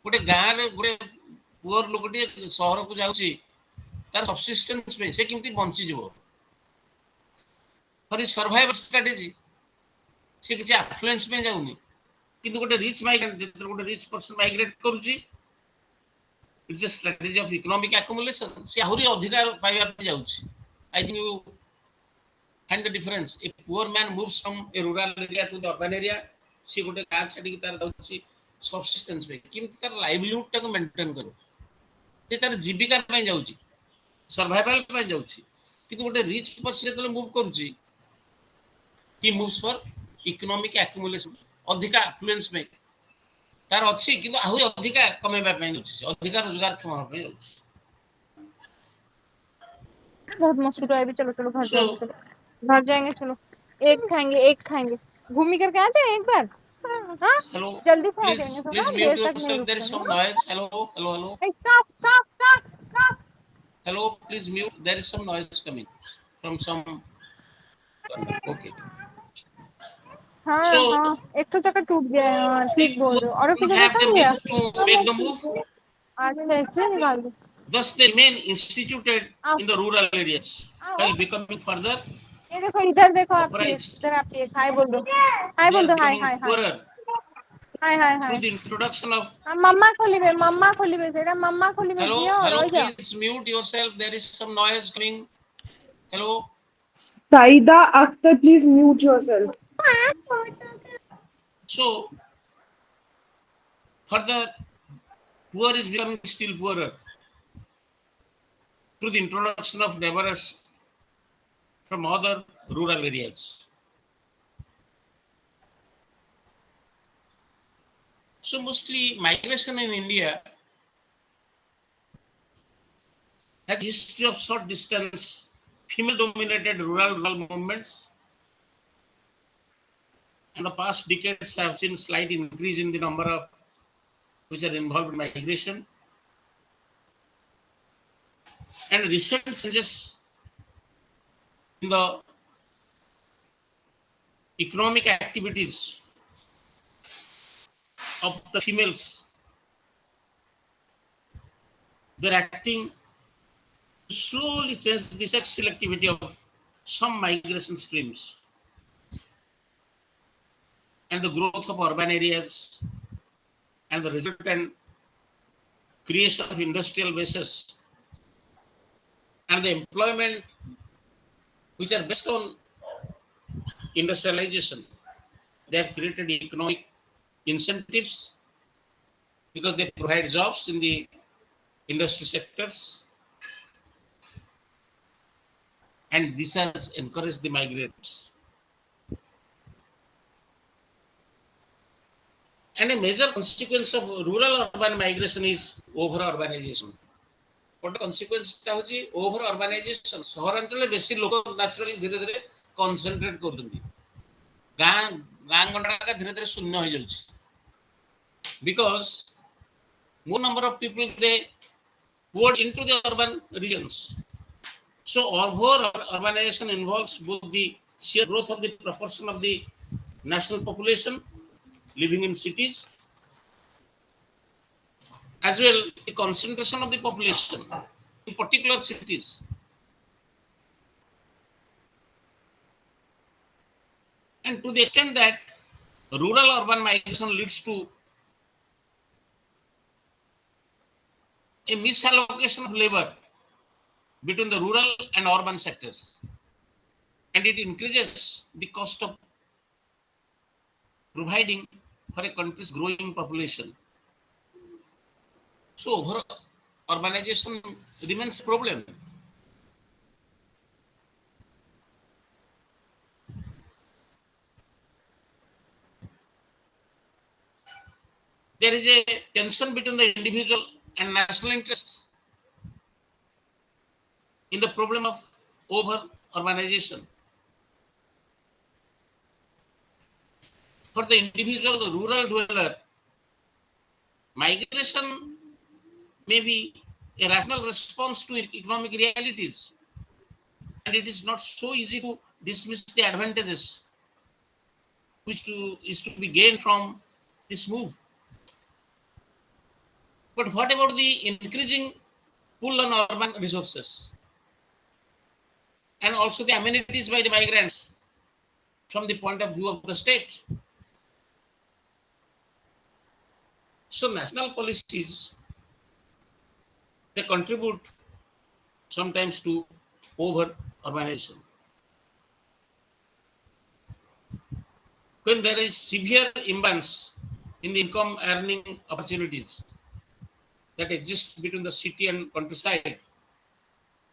गोटे गाँव रे गोटे poor लोकटे सहर को जाउची तार subsistence पे से केमती बंची जीवो फॉर सर्वाइवल स्ट्रेटजी से किछि एफ्लुएंस में जाउनी किंतु गोटे रिच माइग्रेंट जेतर गोटे रिच पर्सन माइग्रेट करूची it's a strategy of economic accumulation से आहुरी अधिकार पाइबा पे जाउची I think you find the difference a poor man moves from a rural area to the urban area से गोटे गाँ छाड़ी तार जाउची सब्सिस्टेंस पे किंतु तार लाइवलीहुड टाको मेंटेन करो जे तार जीविका पे जाउची सर्वाइवल पे जाउची किंतु गोटे रिच पर्सन जेतले मूव करूची he moves for economic accumulation अधिका एफ्लुएंस में तार अच्छी किंतु आहुरी अधिका कमेबा पे जाउची अधिका रोजगार क्षम पे जाउची बहुत मस्कुरा है भी चलो चलो घर So- जाएंगे चलो घर जाएंगे चलो एक खाएंगे घूमी करके आ जाए एक बार हाँ hello जल्दी से आ please जाएंगे please थोड़ा mute देर तक नहीं yourself there is some noise hello stop hello please mute there is some noise coming from some okay हाँ so हाँ एक तो जगह टूट गया है हाँ the ठीक बोल poor रहे हो और एक will जगह have the कहाँ गया means to make the move अच्छा ऐसे निकाल दो thus they remain instituted in the rural areas while becoming further ये देखो इधर देखो आप uprised इधर आप हाय बोल दो they are hi becoming hi hi poorer hi through the introduction of मम्मा खोलिबे सेटा मम्मा खोलिबे जियो hello रह जा please mute yourself there is some noise coming hello Saida Akhtar, please mute yourself. so further poor is becoming still poorer through the introduction of laborers from other rural areas. So mostly migration in India has history of short distance female dominated rural movements And the past decades have seen slight increase in the number of which are involved in migration. And recent changes in the economic activities of the females, they're acting to slowly change the sex selectivity of some migration streams. And the growth of urban areas and the resultant creation of industrial bases and the employment which are based on industrialization. They have created economic incentives because they provide jobs in the industry sectors, and this has encouraged the migrants. And a major consequence of rural urban migration is over urbanization. What consequence is over urbanization? ସହରାଞ୍ଚଳରେ ବେଶୀ ଲୋକ naturally ଧୀରେ ଧୀରେ concentrate କରୁଛନ୍ତି. ଗାଁ ଗଣ୍ଡାକା ଧୀରେ ଧୀରେ ଶୂନ୍ୟ ହୋଇଯାଉଛି. Because more number of people they poured into the urban regions. So over urbanization involves both the sheer growth of the proportion of the national population living in cities, as well the concentration of the population in particular cities. And to the extent that rural urban migration leads to a misallocation of labor between the rural and urban sectors, and it increases the cost of providing for a country's growing population. So over urbanization remains a problem. There is a tension between the individual and national interests in the problem of over urbanization. For the individual, the rural dweller, migration may be a rational response to economic realities, and it is not so easy to dismiss the advantages which is to be gained from this move. But what about the increasing pull on urban resources and also the amenities by the migrants from the point of view of the state? So national policies, they contribute sometimes to over urbanization. When there is severe imbalance in the income earning opportunities that exist between the city and countryside,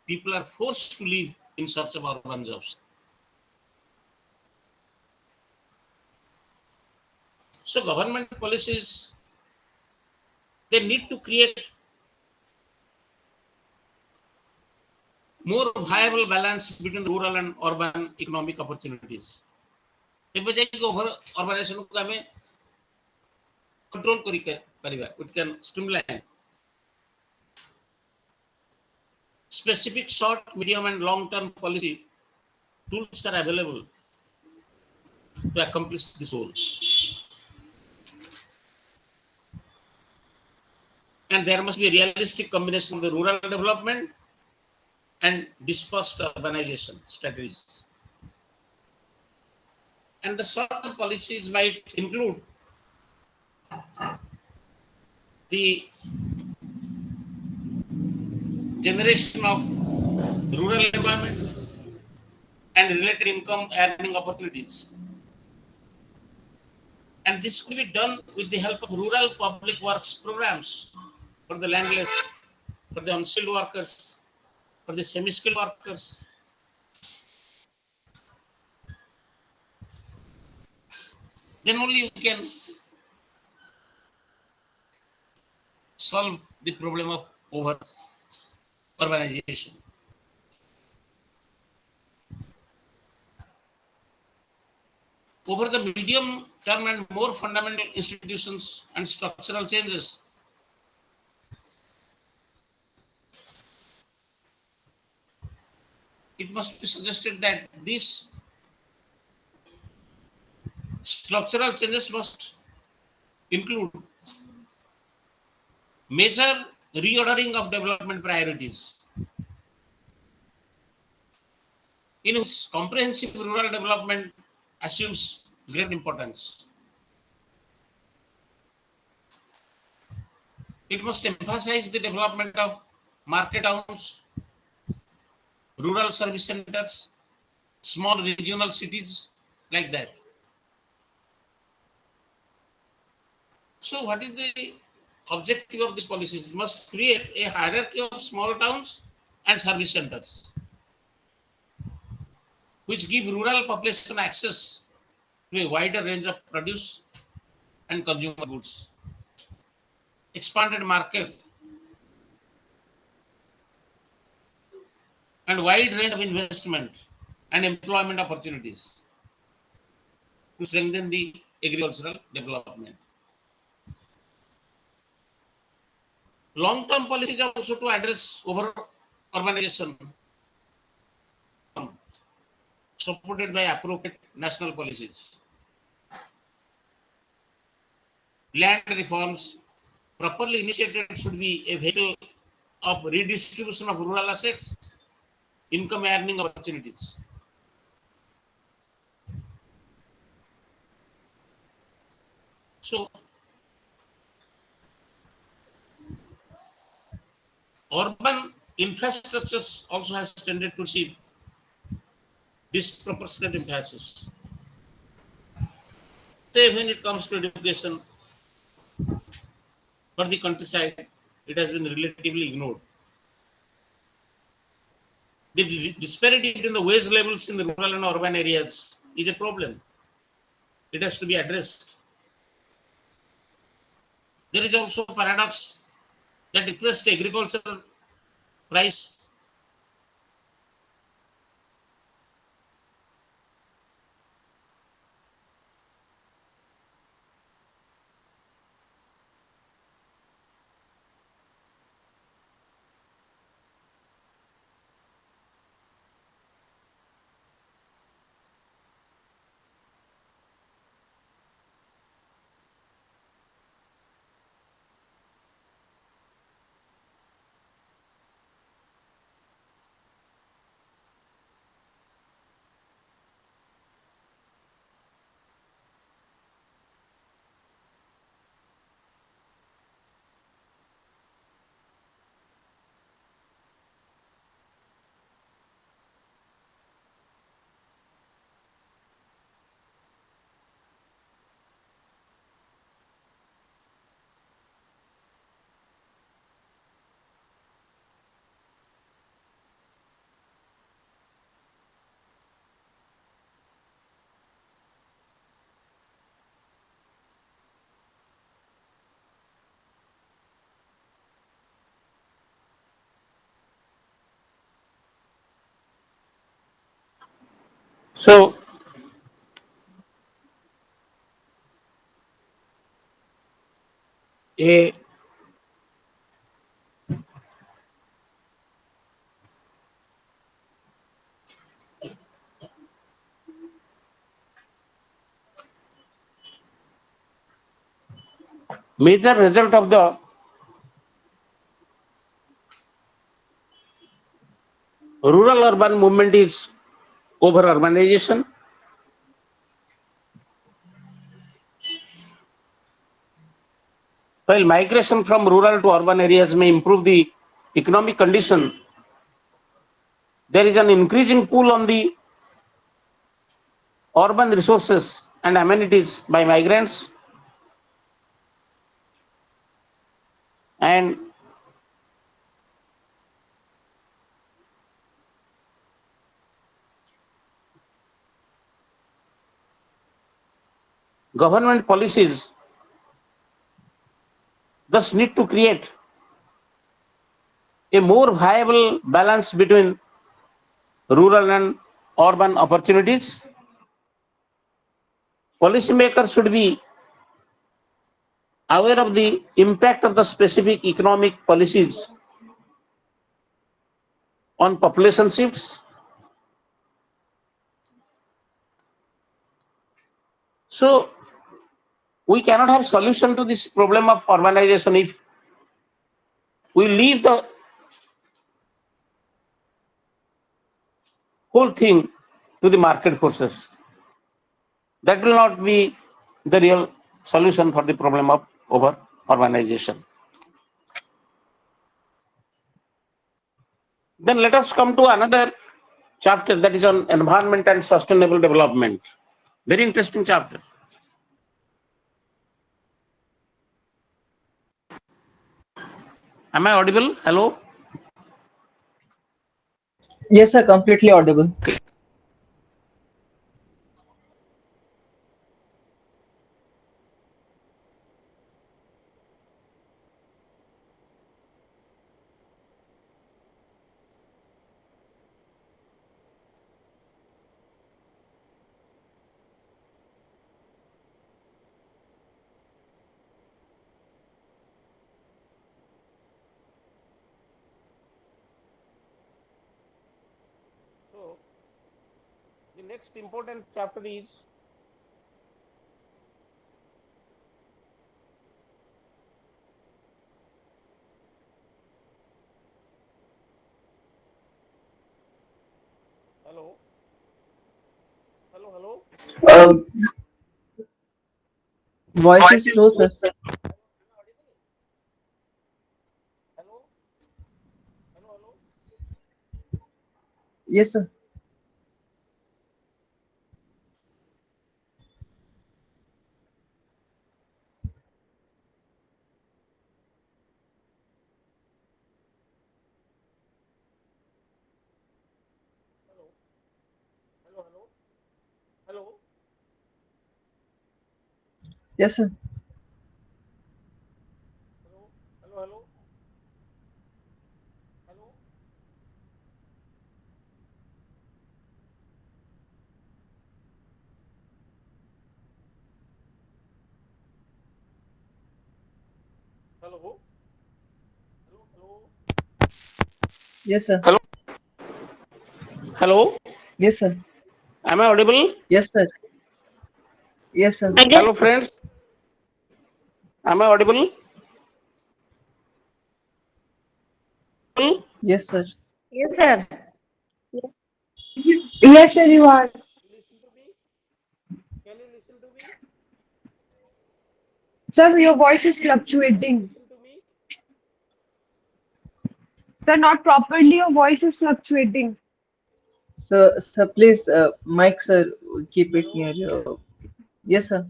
people are forced to live in search of urban jobs. So government policies, they need to create more viable balance between the rural and urban economic opportunities. Over urbanization को हमें control करिबा, it can streamline. Specific short, medium, and long-term policy tools are available to accomplish this goal. And there must be a realistic combination of the rural development and dispersed urbanization strategies. And the short-term policies might include the generation of rural employment and related income earning opportunities. And this could be done with the help of rural public works programs for the landless, for the unskilled workers, for the semi-skilled workers. Then only you can solve the problem of over urbanization. over the medium term and more fundamental institutions and structural changes. It must be suggested that these structural changes must include major reordering of development priorities, in which comprehensive rural development assumes great importance. It must emphasize the development of market towns, rural service centers, small regional cities, like that. So what is the objective of these policies? It must create a hierarchy of small towns and service centers, which give rural population access to a wider range of produce and consumer goods, expanded market, and wide range of investment and employment opportunities to strengthen the agricultural development. Long-term policies are also to address over urbanization, supported by appropriate national policies. Land reforms properly initiated should be a vehicle of redistribution of rural assets, income earning opportunities. So, urban infrastructures also has tended to receive disproportionate emphasis. Say when it comes to education, for the countryside, it has been relatively ignored. The disparity between the wage levels in the rural and urban areas is a problem. It has to be addressed. There is also a paradox that depressed agricultural price so a major result of the rural urban movement is over urbanization. While migration from rural to urban areas may improve the economic condition, there is an increasing pull on the urban resources and amenities by migrants, and government policies thus need to create a more viable balance between rural and urban opportunities. Policymakers should be aware of the impact of the specific economic policies on population shifts. So we cannot have solution to this problem of urbanization if we leave the whole thing to the market forces. That will not be the real solution for the problem of over urbanization. Then let us come to another chapter, that is on environment and sustainable development. Very interesting chapter. Am I audible? Hello? Yes, sir. Completely audible. So the next important chapter is hello. Hello, hello. Um, voice is slow, sir. Hello, hello, hello. Yes, sir. Hello, hello, hello, hello, Yes, sir. hello, hello, hello, hello. Hello, hello, hello. Yes, sir. Hello, hello. Yes, sir. Am I audible? Yes, sir. Yes, sir. Hello, friends. Am I audible? Yes, sir. Yes, sir. Yes, sir, you are. Listen to me. Can you listen to me? Sir, your voice is Can you fluctuating. listen to me? Sir, not properly, your voice is fluctuating. Sir, please, mic, sir, keep it Hello. near your. Yes, sir.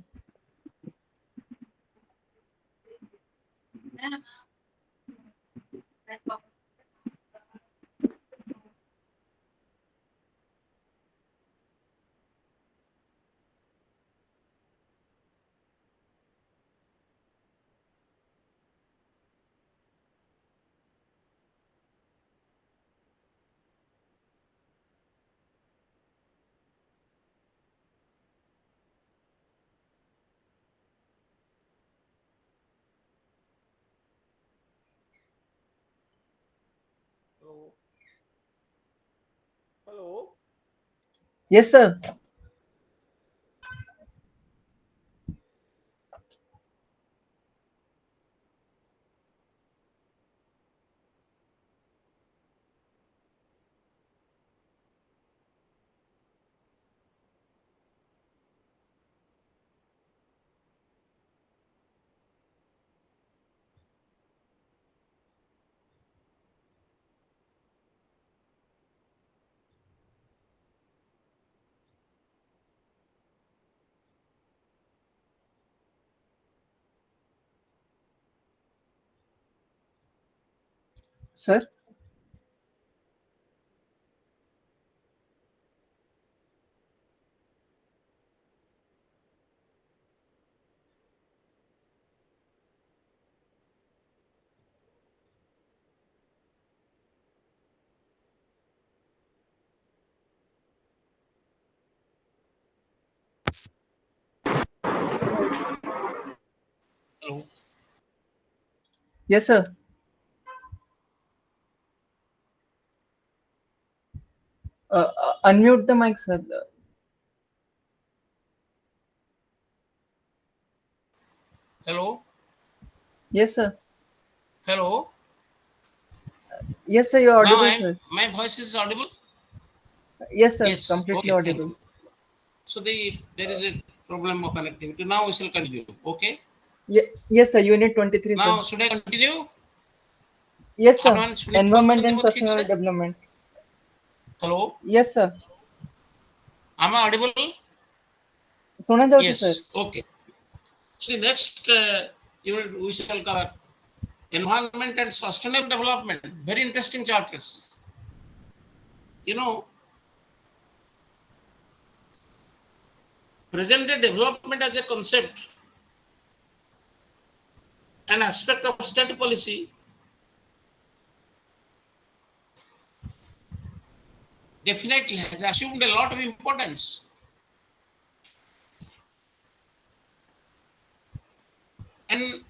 Hello. Hello. Yes, sir. Sir. Hello. Yes, sir. Unmute the mic, sir. Hello. Yes, sir. Hello. Yes, sir. You're Now audible, sir. my voice is audible. Yes, sir. Yes. Completely Okay. Thank audible. you. So there is a problem of connectivity. Now we shall continue. Okay. Yes, sir. Unit 23, sir. Now should I continue? Yes, sir. Hanuman Sunit Environment Pansandi and Mothik sustainable sir. development. Hello. Yes, sir. Am I audible? Suna Jauchi, sir. Yes. Okay. So the next unit we shall cover environment and sustainable development. Very interesting chapters. You know, present day development as a concept, an aspect of state policy, definitely has assumed a lot of importance. And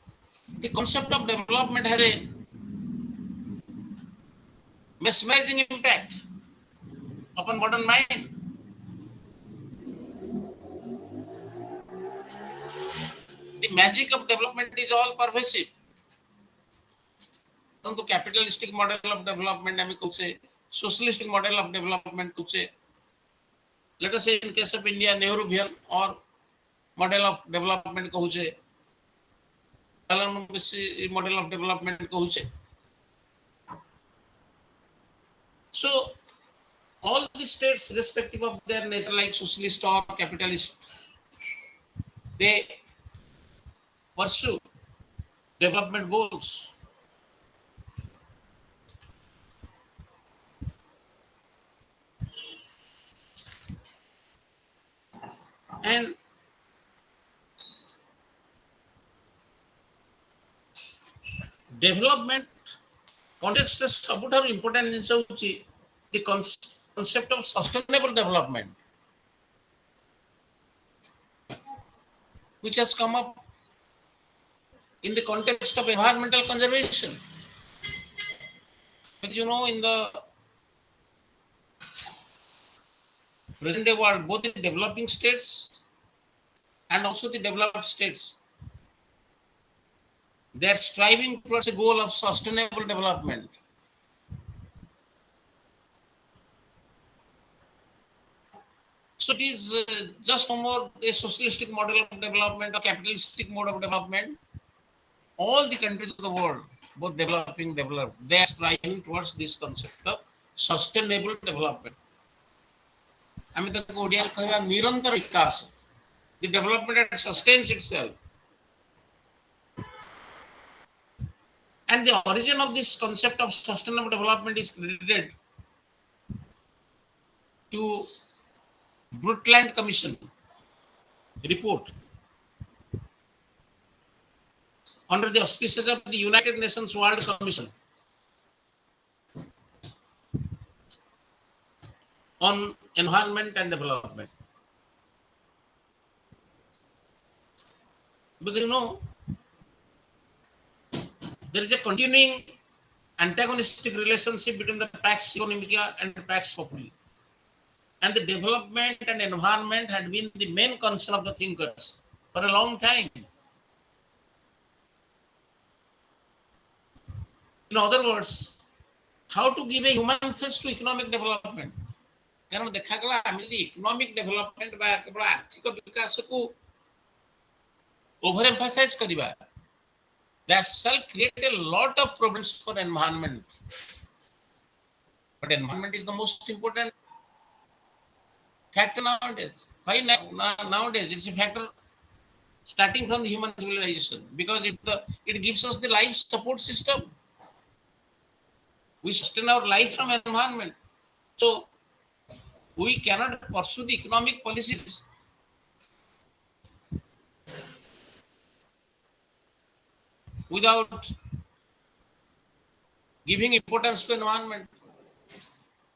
the concept of development has a mesmerizing impact upon modern mind. The magic of development is all pervasive. तो capitalistic model of development आम्ही कौचे socialistic model of development कौचे let us say in case of India Nehruvian और model of development कौचे model of development कौचे so all the states irrespective of their nature like socialist or capitalist they pursue development goals and development context is सबुठारु important जिनस होची the concept of sustainable development which has come up in the context of environmental conservation. But you know, in the present day world, both the developing states and also the developed states, they are striving towards a goal of sustainable development. So it is just no more a socialistic model of development or capitalistic mode of development. All the countries of the world, both developing, developed, they are striving towards this concept of sustainable development. आम्ही ताका ओडियात कहया निरंतर विकास, the development that sustains itself. And the origin of this concept of sustainable development is credited to Brundtland Commission report under the auspices of the United Nations World Commission on environment and development. Because you know, there is a continuing antagonistic relationship between the Pax Economica and Pax Populi. And the development and environment had been the main concern of the thinkers for a long time. In other words, how to give a human face to economic development. कारण देखागला आम्ही economic development बा केवल आर्थिक विकास को over emphasise करिबा that shall create a lot of problems for environment. But environment is the most important factor nowadays. Why nowadays? It's a factor starting from the human civilization because it gives us the life support system. We sustain our life from environment. So we cannot pursue the economic policies without giving importance to environment.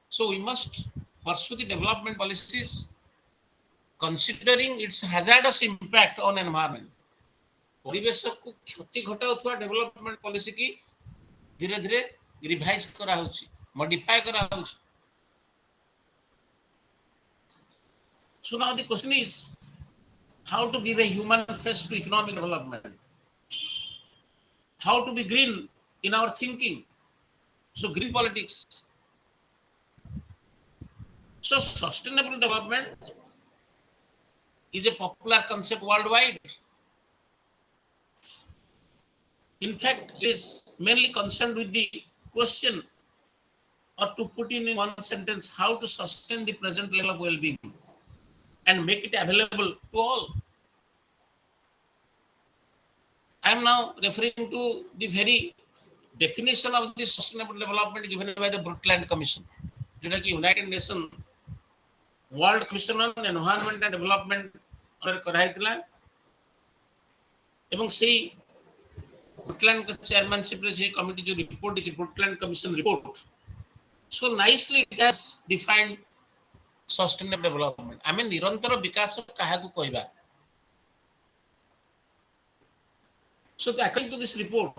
So we must pursue the development policies considering its hazardous impact on environment. परिवेश को क्षति घटाउथवा development policy की धीरे धीरे revise करा होची, modify करा होची. So now the question is how to give a human face to economic development, how to be green in our thinking. So green politics. So sustainable development is a popular concept worldwide. In fact, it is mainly concerned with the question, or to put in one sentence, how to sustain the present level of well-being and make it available to all. I am now referring to the very definition of this sustainable development given by the Brundtland Commission, which is United Nations World Commission on Environment and Development कराइतला एवं से Brookland का chairmanship रे से committee जो report is Brundtland commission report so nicely it has defined sustainable development आमे निरंतर विकास काहा को कहबा. So according to this report,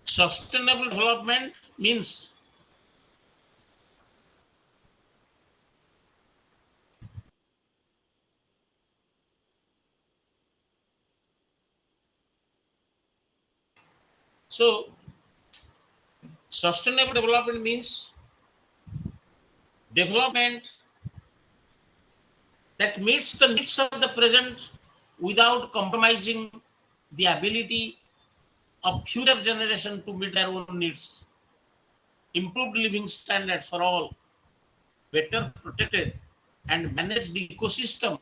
sustainable development means sustainable development means development that meets the needs of the present without compromising the ability of future generation to meet their own needs, improved living standards for all, better protected and managed ecosystem,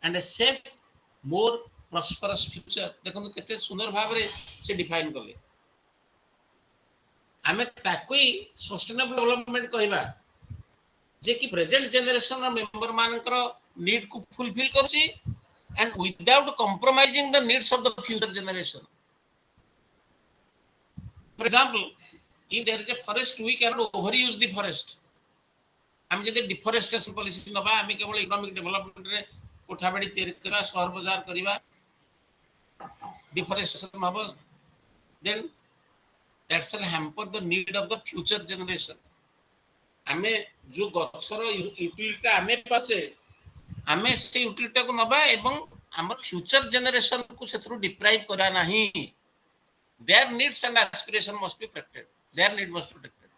and a safe, more prosperous future. देखो कितने सुंदर भाव रे से define करले. आमे ताकोई sustainable development कहबा जे कि प्रेजेंट जनरेशन रो मेंबर मानकर नीड को फुलफिल करछि and without compromising the needs of the future generation. For example, if there is a forest, we cannot overuse the forest. हम जदि डिफोरेस्टेशन पॉलिसी नबा हम केवल इकोनॉमिक डेवलपमेंट रे कोठाबाड़ी तैयार करा, शहर बाजार करिबा, डिफोरेस्टेशन हबो, then that shall hamper the need of the future generation. हमें जो गछर यूटिलिटी हमें पाचे हमें से यूटिलिटी को नबा एवं हमर फ्यूचर जनरेशन को सेथरु डिप्राइव करा नहीं. Their needs and aspiration must be protected. Their need must be protected.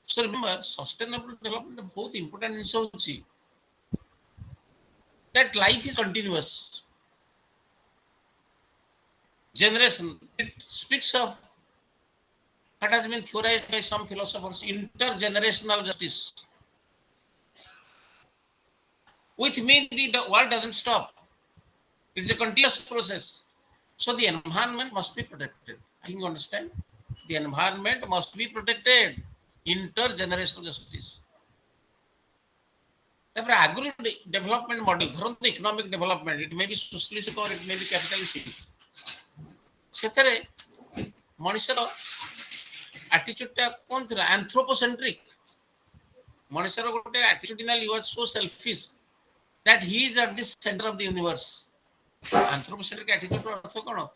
So remember, sustainable development बहुत important issue होची. That life is continuous. Generation, it speaks of what has been theorized by some philosophers, intergenerational justice. With me, the world doesn't stop. It's a continuous process. So the environment must be protected. I think you understand? The environment must be protected. Intergenerational justice. Therefore, agri development model, the economic development, it may be socialistic or it may be capitalistic. Setare, Monishara attitude kon thila anthropocentric. Monishara gote attitudinal was so selfish that he is at the center of the universe. Anthropocentric attitude अर्थ कोन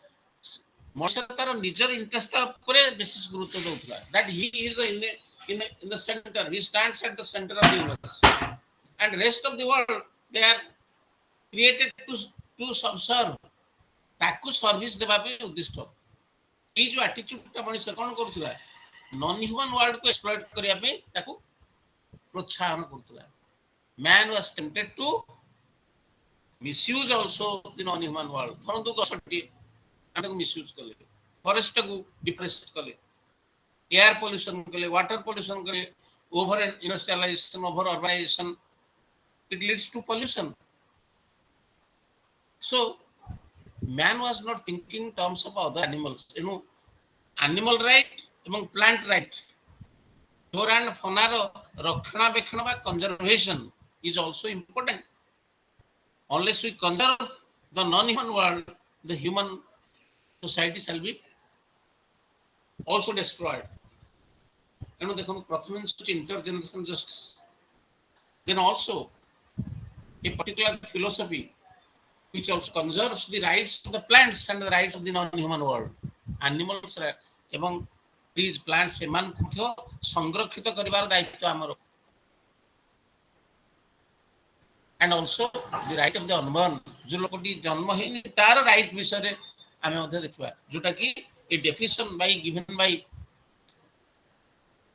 मनुष्य तार निजर interest ଉପରେ basis गुरुत्व दउतला that he is in the center, he stands at the center of the universe and rest of the world they are created to serve ताकू service देबा पे उद्दिष्ट. ई जो एटीट्यूड ता मनुष्य कोन करथुला नॉन ह्यूमन वर्ल्ड को एक्सप्लॉइट करिया पे ताकू प्रोत्साहन करथुला. Man was tempted to misuse also the non-human world. परंतु गसटी आने को misuse कले, forest को depressed कले, air pollution कले, water pollution कले, over industrialization, over urbanization, it leads to pollution. So man was not thinking in terms of other animals. You know, animal right among plant right, flora and fauna rakshanabekshan by conservation is also important. Unless we conserve the non-human world, the human society shall be also destroyed. You know, the intergenerational justice. Then also, a particular philosophy which also conserves the rights of the plants and the rights of the non-human world. Animals এবং trees, plants ଏମାନଙ୍କୁ ମଧ୍ୟ ସଂରକ୍ଷିତ କରିବାର ଦାୟିତ୍ୱ ଆମର। And also the right of the unborn, जो ଲୋକଟି ଜନ୍ମ ହେଇନି ତାର right ବିଷୟରେ ଆମେ ମଧ୍ୟ ଦେଖିବା, ଯୋଉଟା କି a definition by given by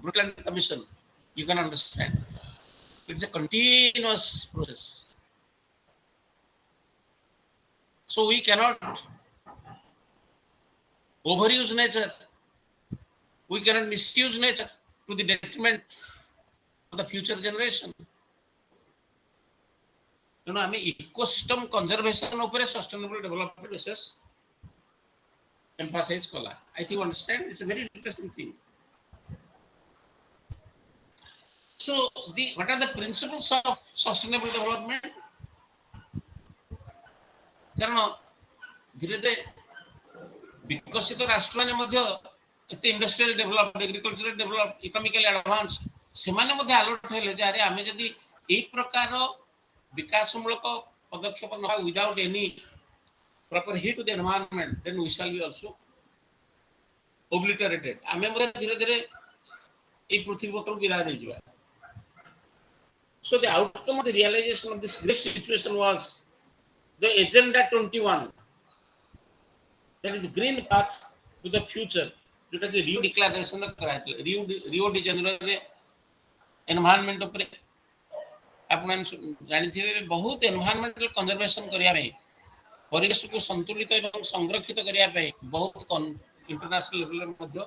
Brundtland Commission, you can understand. It's a continuous process. So we cannot overuse nature. We cannot misuse nature to the detriment of the future generation. You know, I mean, ecosystem conservation ଉପରେ sustainable development basis emphasize kala. I think you understand. It's a very interesting thing. So, what are the principles of sustainable development? କାରଣ ଧୀରେ ଧୀରେ ବିକଶିତ ରାଷ୍ଟ୍ରମାନେ ମଧ୍ୟ ଏତେ industrial developed, agricultural developed, economically advance, ସେମାନେ ମଧ୍ୟ ଆଲର୍ଟ ହେଲେ ଯେ ଆରେ ଆମେ ଯଦି ଏଇ ପ୍ରକାର ବିକାଶମୂଳକ ପଦକ୍ଷେପ ନେବା without any proper heat to the environment, then we shall be also obliterated. ଆମେ ମଧ୍ୟ ଧୀରେ ଧୀରେ ଏଇ ପୃଥିବୀ ପଥରୁ ବିଦାୟ ଦେଇଯିବା। So the outcome of the realization of this great situation was the Agenda 21, that is green path to the future, जोटा कि Rio declaration कराइले, Rio de Janeiro रे एनवायरनमेंट ऊपर आपण जानिथिबे बहुत एनवायरनमेंटल कंजर्वेशन करिया में, परिवेश को संतुलित एवं संरक्षित करिया पे बहुत इंटरनेशनल लेवल रे मध्ये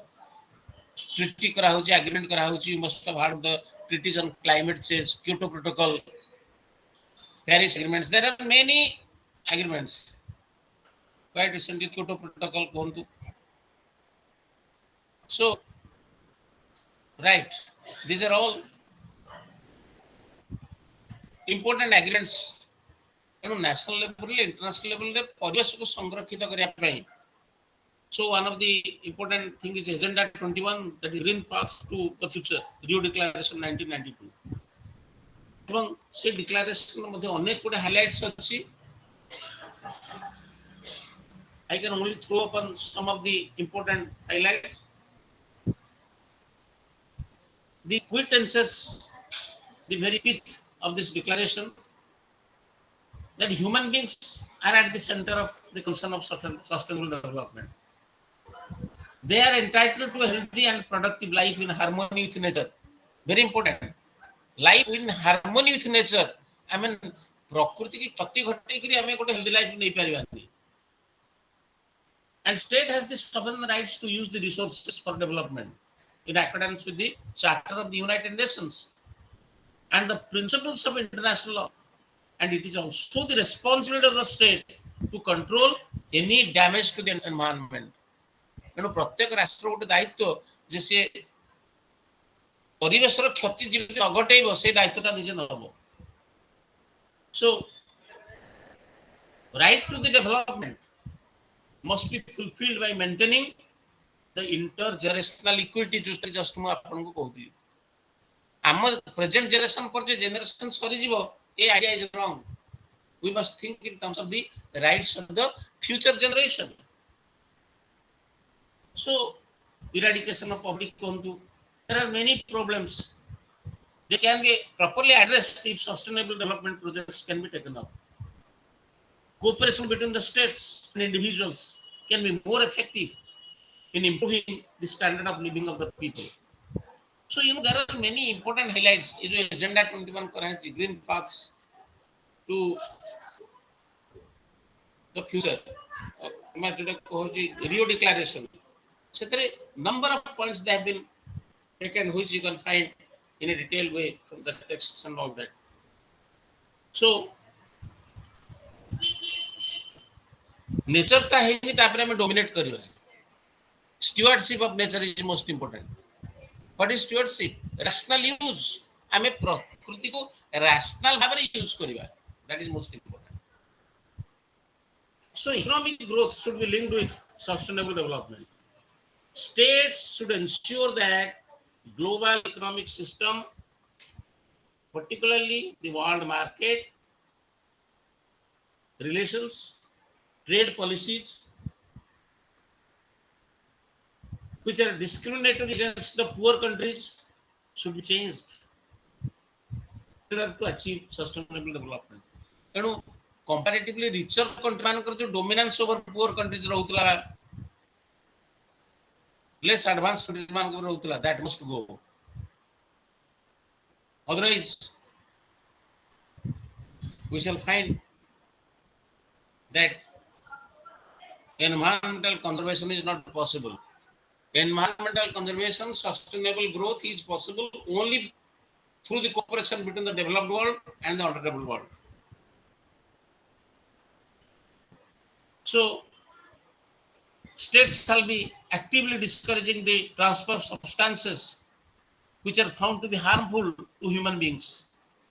ट्रीटी करा होची, एग्रीमेंट करा होची। You must have heard the treaties on climate change, Kyoto Protocol, Paris agreements. There are many agreements. Quite recently, Kyoto Protocol kontu. So, right, these are all important agreements. You know, national level, international level, रे परिवेश को संरक्षित करिया पे। So one of the important thing is Agenda 21, that is green path to the future, Rio Declaration 1992. এবং সেই declaration মধ্যে অনেক গুলো হাইলাইটস আছে। I can only throw upon some of the important highlights. The quintessence, the very pith of this declaration, that human beings are at the center of the concern of sustainable development. They are entitled to a healthy and productive life in harmony with nature. Very important. Life in harmony with nature. I mean, प्रकृति की क्षति घटे कि हमें कोई healthy life नहीं परिवानी. And state has the sovereign rights to use the resources for development in accordance with the Charter of the United Nations and the principles of international law. And it is also the responsibility of the state to control any damage to the environment. ତେଣୁ ପ୍ରତ୍ୟେକ ରାଷ୍ଟ୍ର ଗୋଟେ ଦାୟିତ୍ୱ ଯେ ସେ ପରିବେଶର କ୍ଷତି ଯେମିତି ଅଘଟେଇବ ସେଇ ଦାୟିତ୍ୱଟା ନିଜେ ନେବ। So, right to the development must be fulfilled by maintaining the intergenerational equity, just ମୁଁ ଆପଣଙ୍କୁ କହୁଥିଲି। ଆମ ପ୍ରେଜେଣ୍ଟ ଜେନେରେସନ पर जे जेनेरेशन ସରିଯିବ, ଏ ଆଇडिଆ ଇଜ ରଙ୍ଗ। We must think in terms of the rights of the future generation. So, eradication of poverty, there are many problems. They can be properly addressed if sustainable development projects can be taken up. Cooperation between the states and individuals can be more effective in improving the standard of living of the people. So, you know, there are many important highlights. Is Agenda 21 Karachi green paths to the future. मैं जोड़े कहूँगी Rio Declaration. So there are number of points that have been taken, which you can find in a detailed way from the texts and all that. So, nature ता है नहीं तापरे में dominate करियो है. Stewardship of nature is most important. What is stewardship? Rational use. हमें प्रकृति को rational भाବରେ use करियो है. That is most important. So, economic growth should be linked with sustainable development. States should ensure that global economic system, particularly the world market, relations, trade policies, which are discriminatory against the poor countries should be changed in order to achieve sustainable development. ତେଣୁ comparatively richer country ମାନଙ୍କର ଯୋଉ dominance over poor countries ରହୁଥିଲା, less advanced countries ମାନଙ୍କର ରହୁଥିଲା, that must go. Otherwise, we shall find that environmental conservation is not possible. Environmental conservation, sustainable growth is possible only through the cooperation between the developed world and the underdeveloped world. So, states shall be actively discouraging the transfer of substances which are found to be harmful to human beings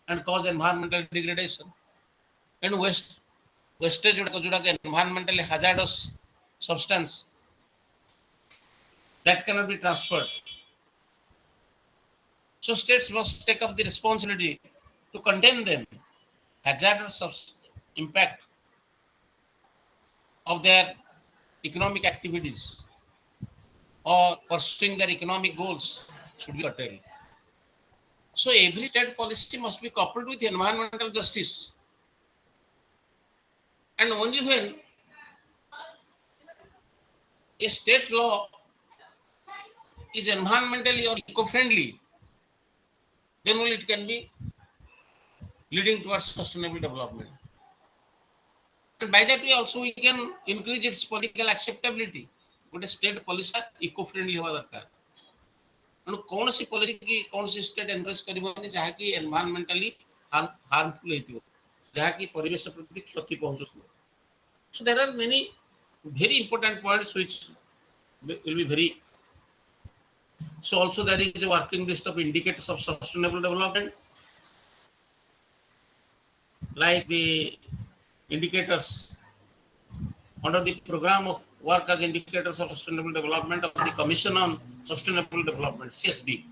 and cause environmental degradation and wastage environmentally hazardous substance that cannot be transferred. So states must take up the responsibility to contain them, hazardous impact of their economic activities or pursuing their economic goals should be curtailed. So every state policy must be coupled with environmental justice. And only when a state law is environmentally or eco-friendly, then only it can be leading towards sustainable development. And by that way also we can increase its political acceptability. But a state policy eco-friendly होगा दरकार. और कौन सी policy की कौन सी state encourage करिबोनी जहाँ की environmentally harmful हेतिबो, जहाँ की परिवेश प्रति क्षति पहुँचुथो. So there are many very important points which will be very. So also there is a working list of indicators of sustainable development, like the indicators under the program of work as indicators of sustainable development of the Commission on Sustainable Development, CSD,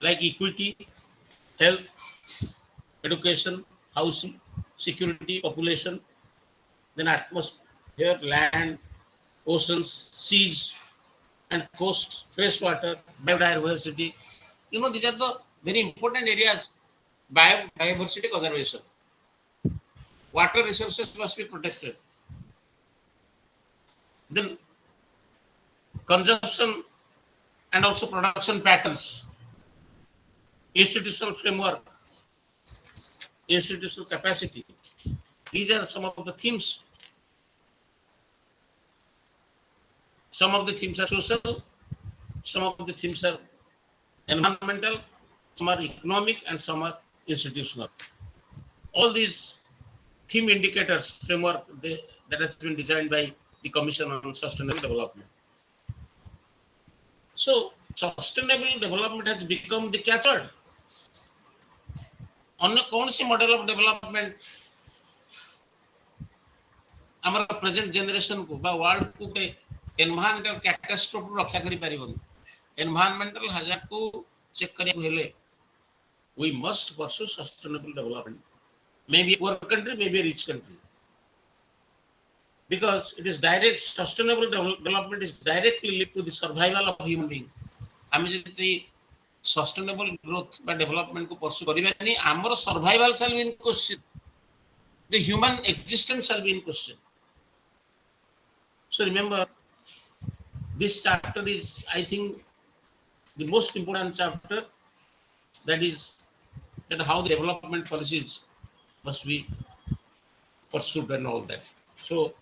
like equity, health, education, housing, security, population, then atmosphere, land, oceans, seas, and coast, fresh water, biodiversity. You know, these are the very important areas. Biodiversity conservation. Water resources must be protected. Then consumption and also production patterns, institutional framework, institutional capacity. These are some of the themes. Some of the themes are social, some of the themes are environmental, some are economic, and some are institutional. All these theme indicators framework that has been designed by the Commission on Sustainable Development. So, sustainable development has become the catchword. अन्य कौन सी model of development हमारा present generation को बा world को के environmental catastrophe रक्षा करि परिबन. Environmental hazard को check करिया हेले we must pursue sustainable development. Maybe a poor country, maybe a rich country, because it is direct. Sustainable development is directly linked to the survival of human being. आम जति sustainable growth by development को pursue करिबानी हमर survival shall be in question. The human existence shall be in question. So remember, this chapter is, I think, the most important chapter. That is that how the development policies must be pursued and all that. So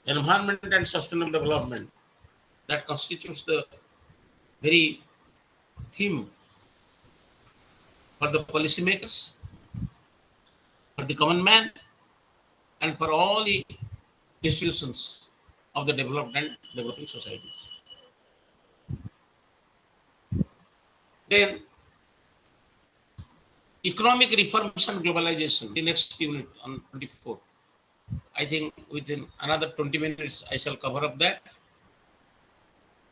environment and sustainable development, that constitutes the very theme for the policymakers, for the common man, and for all the institutions of the developed and developing societies. Then economic reforms and globalization, the next unit on 24. I think within another 20 minutes I shall cover up that.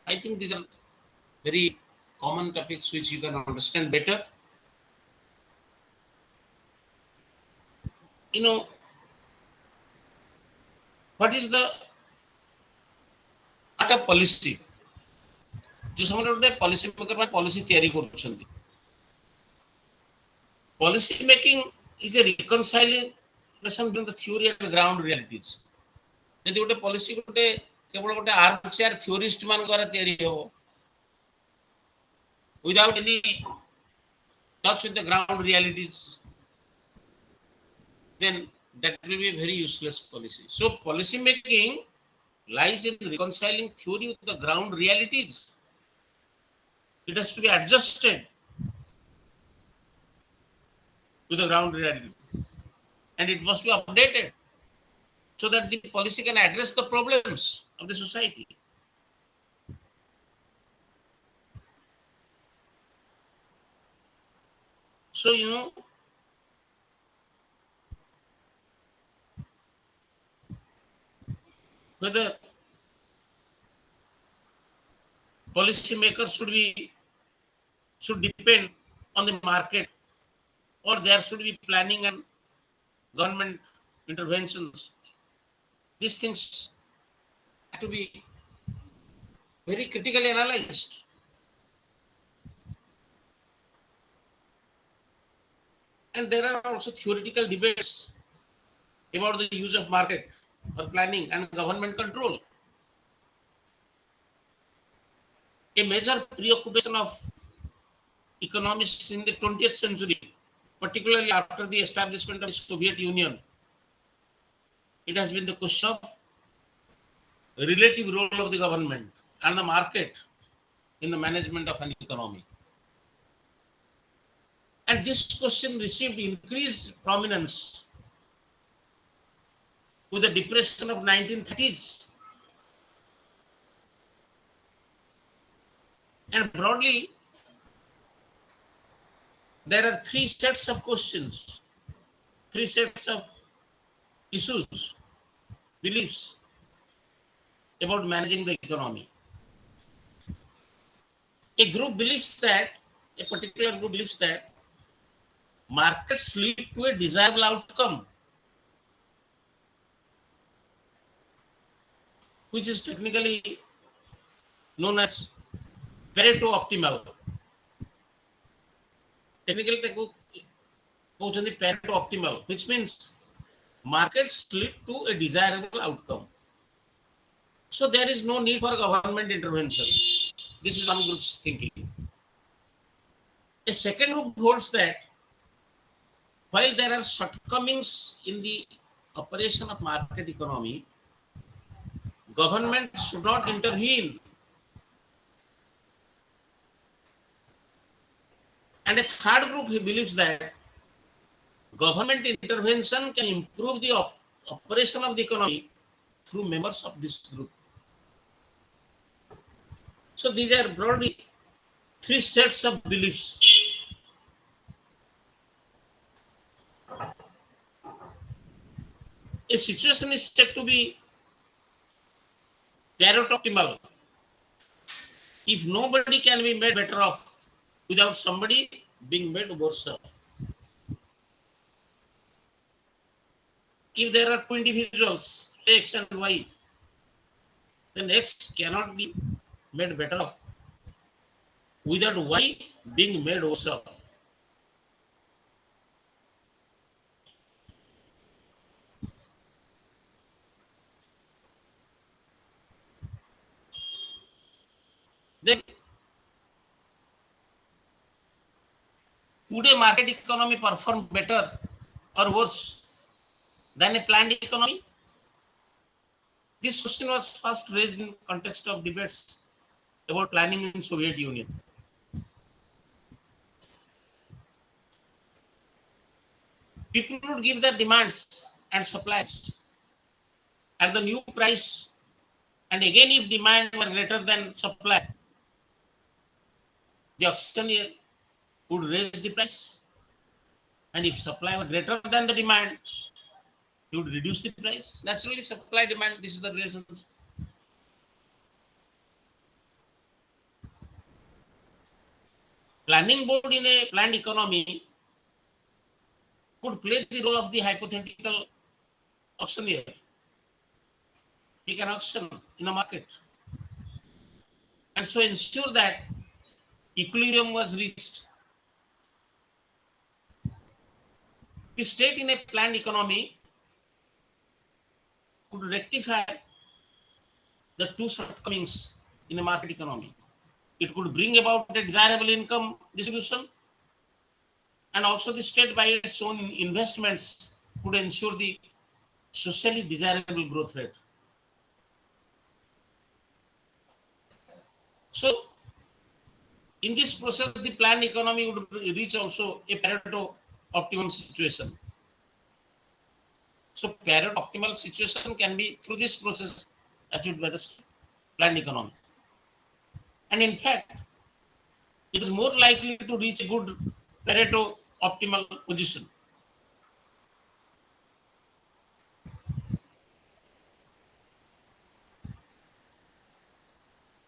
I think these are very common topics which you can understand better. you know, what is the art of policy? जो समझ रहे policy maker में policy तैयारी करूछंती policy making is a reconciliation between the theory and ground realities यदि गोटे policy गोटे केवल गोटे आर्म चेयर थ्योरिस्ट मान द्वारा तैयारी हो without any touch with the ground realities then that will be a very useless policy. So policy making lies in reconciling theory with the ground realities. It has to be adjusted to the ground realities and it must be updated so that the policy can address the problems of the society. So, you know, whether policy makers should depend on the market or there should be planning and government interventions. These things have to be very critically analyzed. And there are also theoretical debates about the use of market or planning and government control. A major preoccupation of economists in the 20th century, particularly after the establishment of the Soviet Union, it has been the question of relative role of the government and the market in the management of an economy. And this question received increased prominence with the depression of 1930s. And broadly, there are three sets of questions, three sets of issues, beliefs about managing the economy. A particular group believes that markets lead to a desirable outcome, which is technically known as Pareto optimal. Technically, they go the Pareto optimal, which means markets lead to a desirable outcome. So there is no need for government intervention. This is one group's thinking. A second group holds that while there are shortcomings in the operation of market economy, government should not intervene. And a third group believes that government intervention can improve the operation of the economy through members of this group. So these are broadly three sets of beliefs. A situation is said to be Pareto optimal if nobody can be made better off without somebody being made worse off. If there are two individuals, X and Y, then X cannot be made better off without Y being made worse off. Then would a market economy perform better or worse than a planned economy? This question was first raised in context of debates about planning in Soviet Union. People would give their demands and supplies at the new price, and again if demand were greater than supply, the auctioneer would raise the price, and if supply were greater than the demand, he would reduce the price. Naturally, supply demand, this is the relations. Planning board in a planned economy could play the role of the hypothetical auctioneer. He can auction in a market and so ensure that equilibrium was reached. The state in a planned economy could rectify the two shortcomings in a market economy. It could bring about a desirable income distribution, and also the state by its own investments could ensure the socially desirable growth rate. So, in this process, the planned economy would reach also a Pareto optimum situation. So, Pareto optimal situation can be through this process achieved by the planned economy. And in fact, it is more likely to reach a good Pareto optimal position.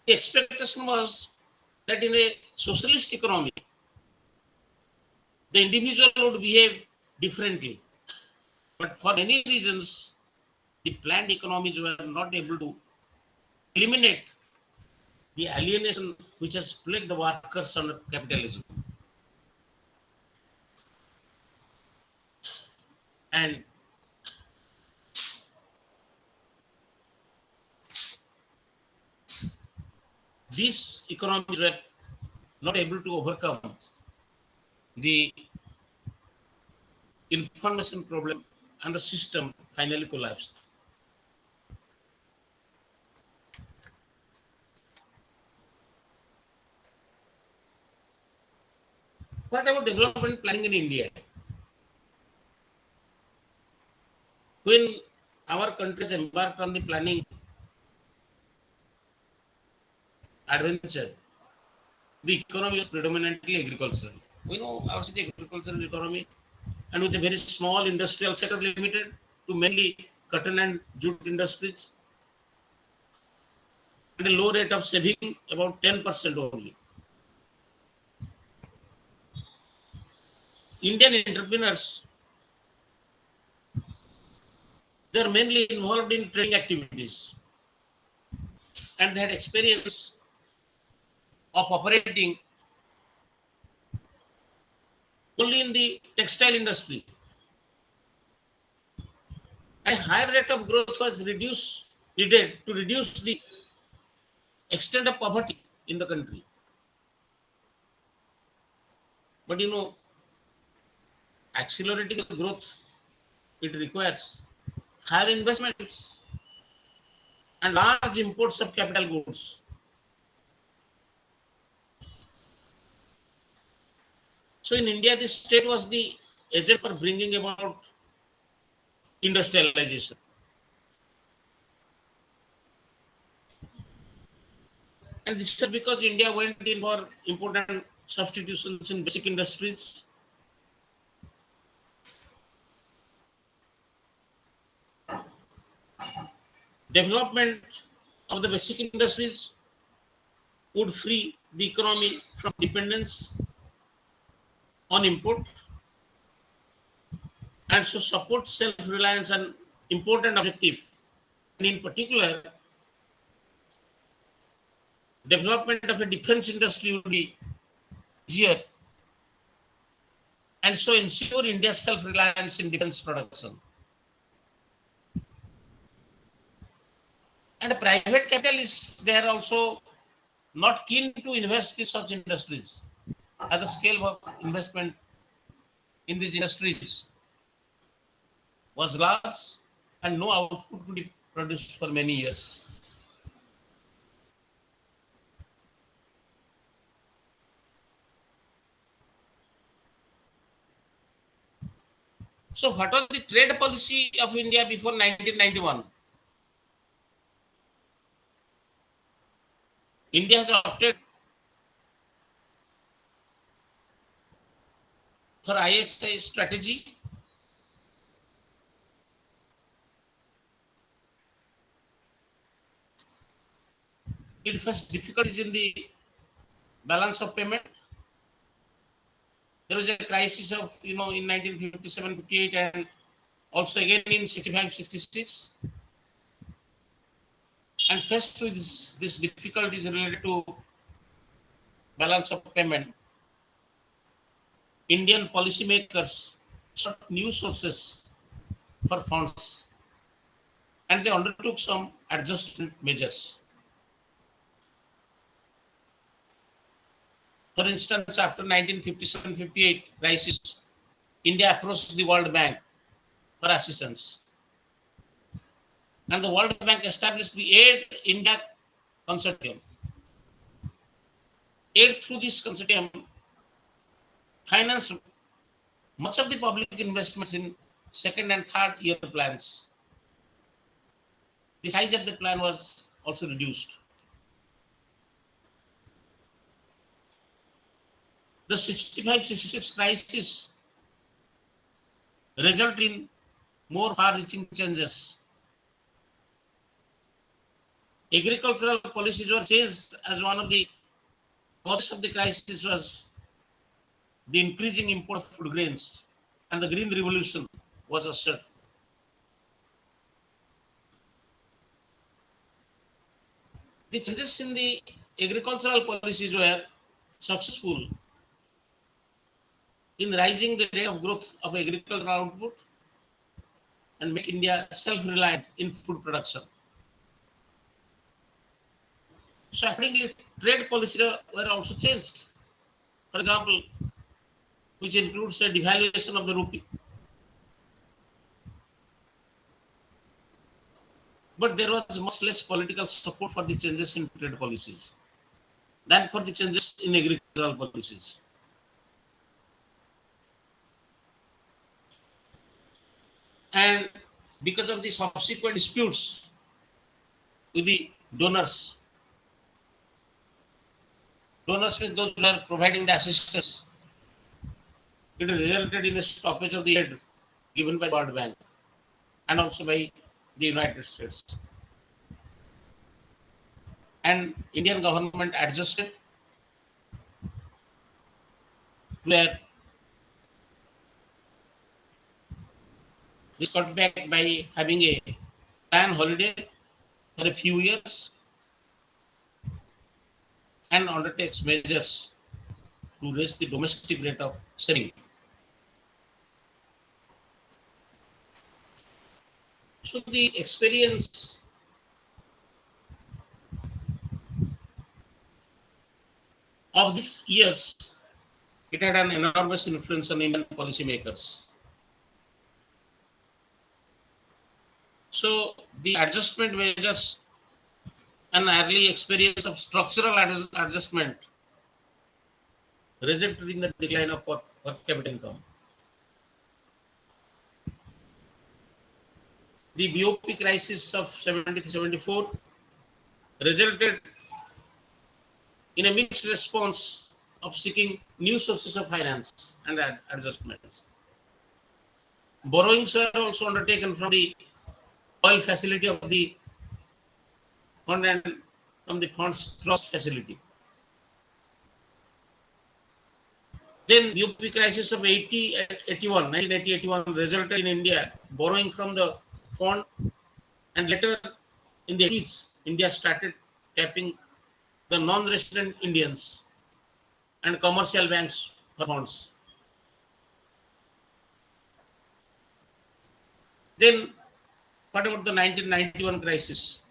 The expectation was that in a socialist economy, the individual would behave differently. But for many reasons, the planned economies were not able to eliminate the alienation which has plagued the workers under capitalism. And these economies were not able to overcome the information problem, and the system finally collapsed. What about development planning in India? When our countries embarked on the planning adventure, the economy was predominantly agricultural. We know our city agricultural economy, and with a very small industrial sector limited to mainly cotton and jute industries, and a low rate of saving, about 10% only. Indian entrepreneurs, they are mainly involved in trading activities, and they had experience of operating only in the textile industry. A higher rate of growth was needed to reduce the extent of poverty in the country. But accelerating the growth, it requires higher investments and large imports of capital goods. So in India, the state was the agent for bringing about industrialization. And this is because India went in for important substitutions in basic industries. Development of the basic industries would free the economy from dependence on import and so support self-reliance, an important objective. And in particular, development of a defense industry would be easier and so ensure India's self-reliance in defense production. And private capitalists, they are also not keen to invest in such industries as the scale of investment in these industries was large and no output could be produced for many years. So what was the trade policy of India before 1991? India has opted for ISI strategy. It faced difficulties in the balance of payment, There was a crisis of, in 1957-58 and also again in 65-66. And faced with these difficulties related to balance of payment, Indian policymakers sought new sources for funds and they undertook some adjustment measures. For instance, after 1957-58 crisis, India approached the World Bank for assistance. And the World Bank established the Aid India Consortium. Aid through this consortium financed much of the public investments in second and third year plans. The size of the plan was also reduced. The 65-66 crisis resulted in more far-reaching changes. Agricultural policies were changed as one of the causes of the crisis was the increasing import of food grains, and the Green Revolution was ushered. The changes in the agricultural policies were successful in raising the rate of growth of agricultural output and make India self-reliant in food production. So accordingly, trade policies were also changed. For example, which includes a devaluation of the rupee. But there was much less political support for the changes in trade policies than for the changes in agricultural policies. And because of the subsequent disputes with the donors means those who are providing the assistance, it resulted in a stoppage of the aid given by the World Bank and also by the United States. And Indian government adjusted to their this cut back by having a plan holiday for a few years and undertakes measures to raise the domestic rate of saving. So the experience of these years, it had an enormous influence on Indian policymakers. So the adjustment measures and early experience of structural adjustment resulted in the decline of per capita income. The BOP crisis of 73-74 resulted in a mixed response of seeking new sources of finance and adjustments. Borrowings were also undertaken from the oil facility of the fund and from the fund's trust facility. Then BOP crisis of 1980-81 resulted in India borrowing from the fund, and later in the 80s, India started tapping the non-resident Indians and commercial banks for funds. Then what about the 1991 crisis?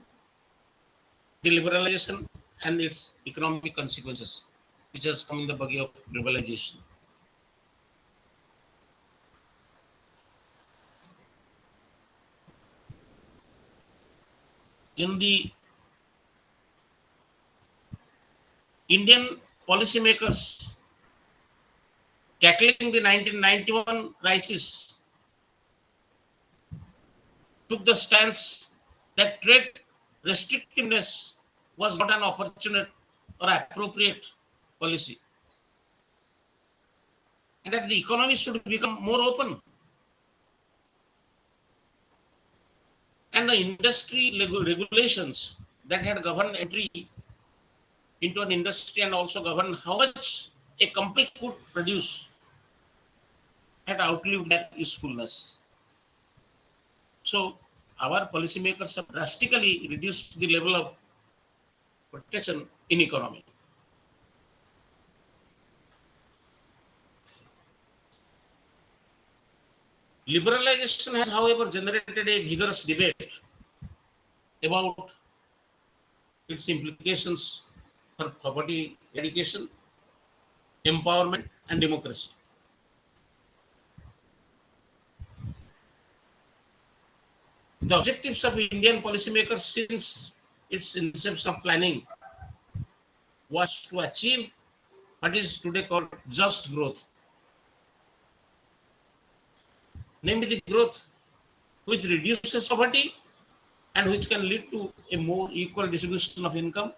The liberalization and its economic consequences, which has come in the buggy of globalization. In the Indian policymakers tackling the 1991 crisis took the stance that trade restrictiveness was not an opportunate or appropriate policy, and that the economy should become more open. And the industry regulations that had governed entry into an industry and also govern how much a company could produce had outlived their usefulness. So our policymakers have drastically reduced the level of protection in economy. Liberalization has, however, generated a vigorous debate about its implications for poverty eradication, empowerment, and democracy. The objectives of Indian policymakers since its inception of planning was to achieve what is today called just growth, namely the growth which reduces poverty and which can lead to a more equal distribution of income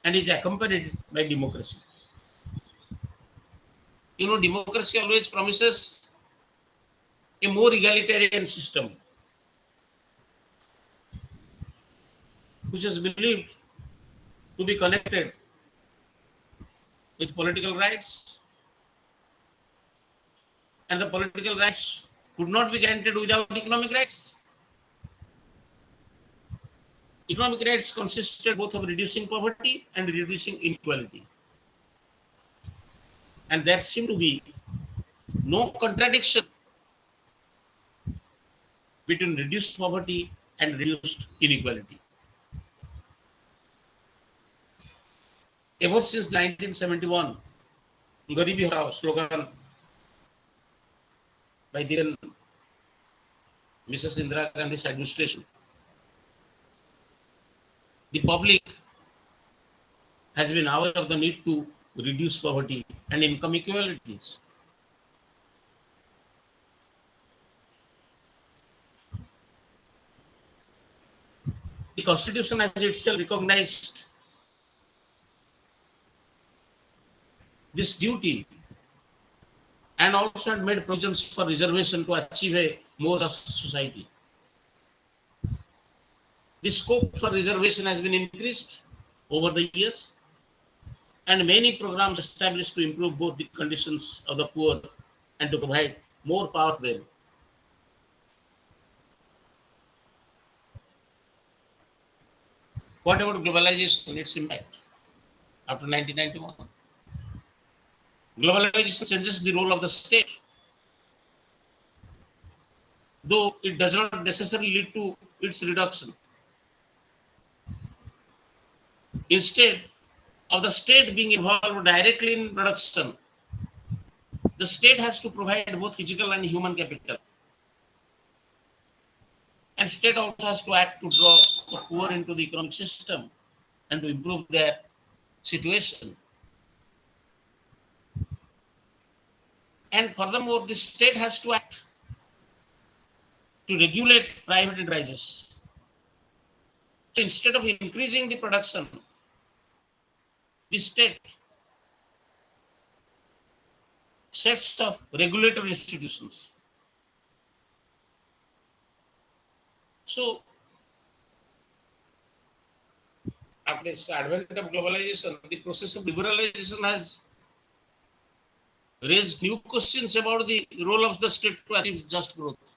and is accompanied by democracy. You know, democracy always promises a more egalitarian system, which is believed to be connected with political rights, and the political rights could not be guaranteed without economic rights. Economic rights consisted both of reducing poverty and reducing inequality. And there seemed to be no contradiction between reduced poverty and reduced inequality. Ever since 1971, Garibi Harao slogan by then Mrs. Indira Gandhi's administration, the public has been aware of the need to reduce poverty and income inequalities. The Constitution has itself recognized this duty and also had made provisions for reservation to achieve a more just society. The scope for reservation has been increased over the years, and many programs established to improve both the conditions of the poor and to provide more power to them. What about globalization, its impact after 1991? Globalization changes the role of the state, though it does not necessarily lead to its reduction. Instead of the state being involved directly in production, the state has to provide both physical and human capital. And state also has to act to draw the poor into the economic system and to improve their situation. And furthermore, the state has to act to regulate private enterprises. So instead of increasing the production, the state sets up regulatory institutions. So after this advent of globalization, the process of liberalization has raised new questions about the role of the state to achieve just growth.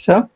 Sir?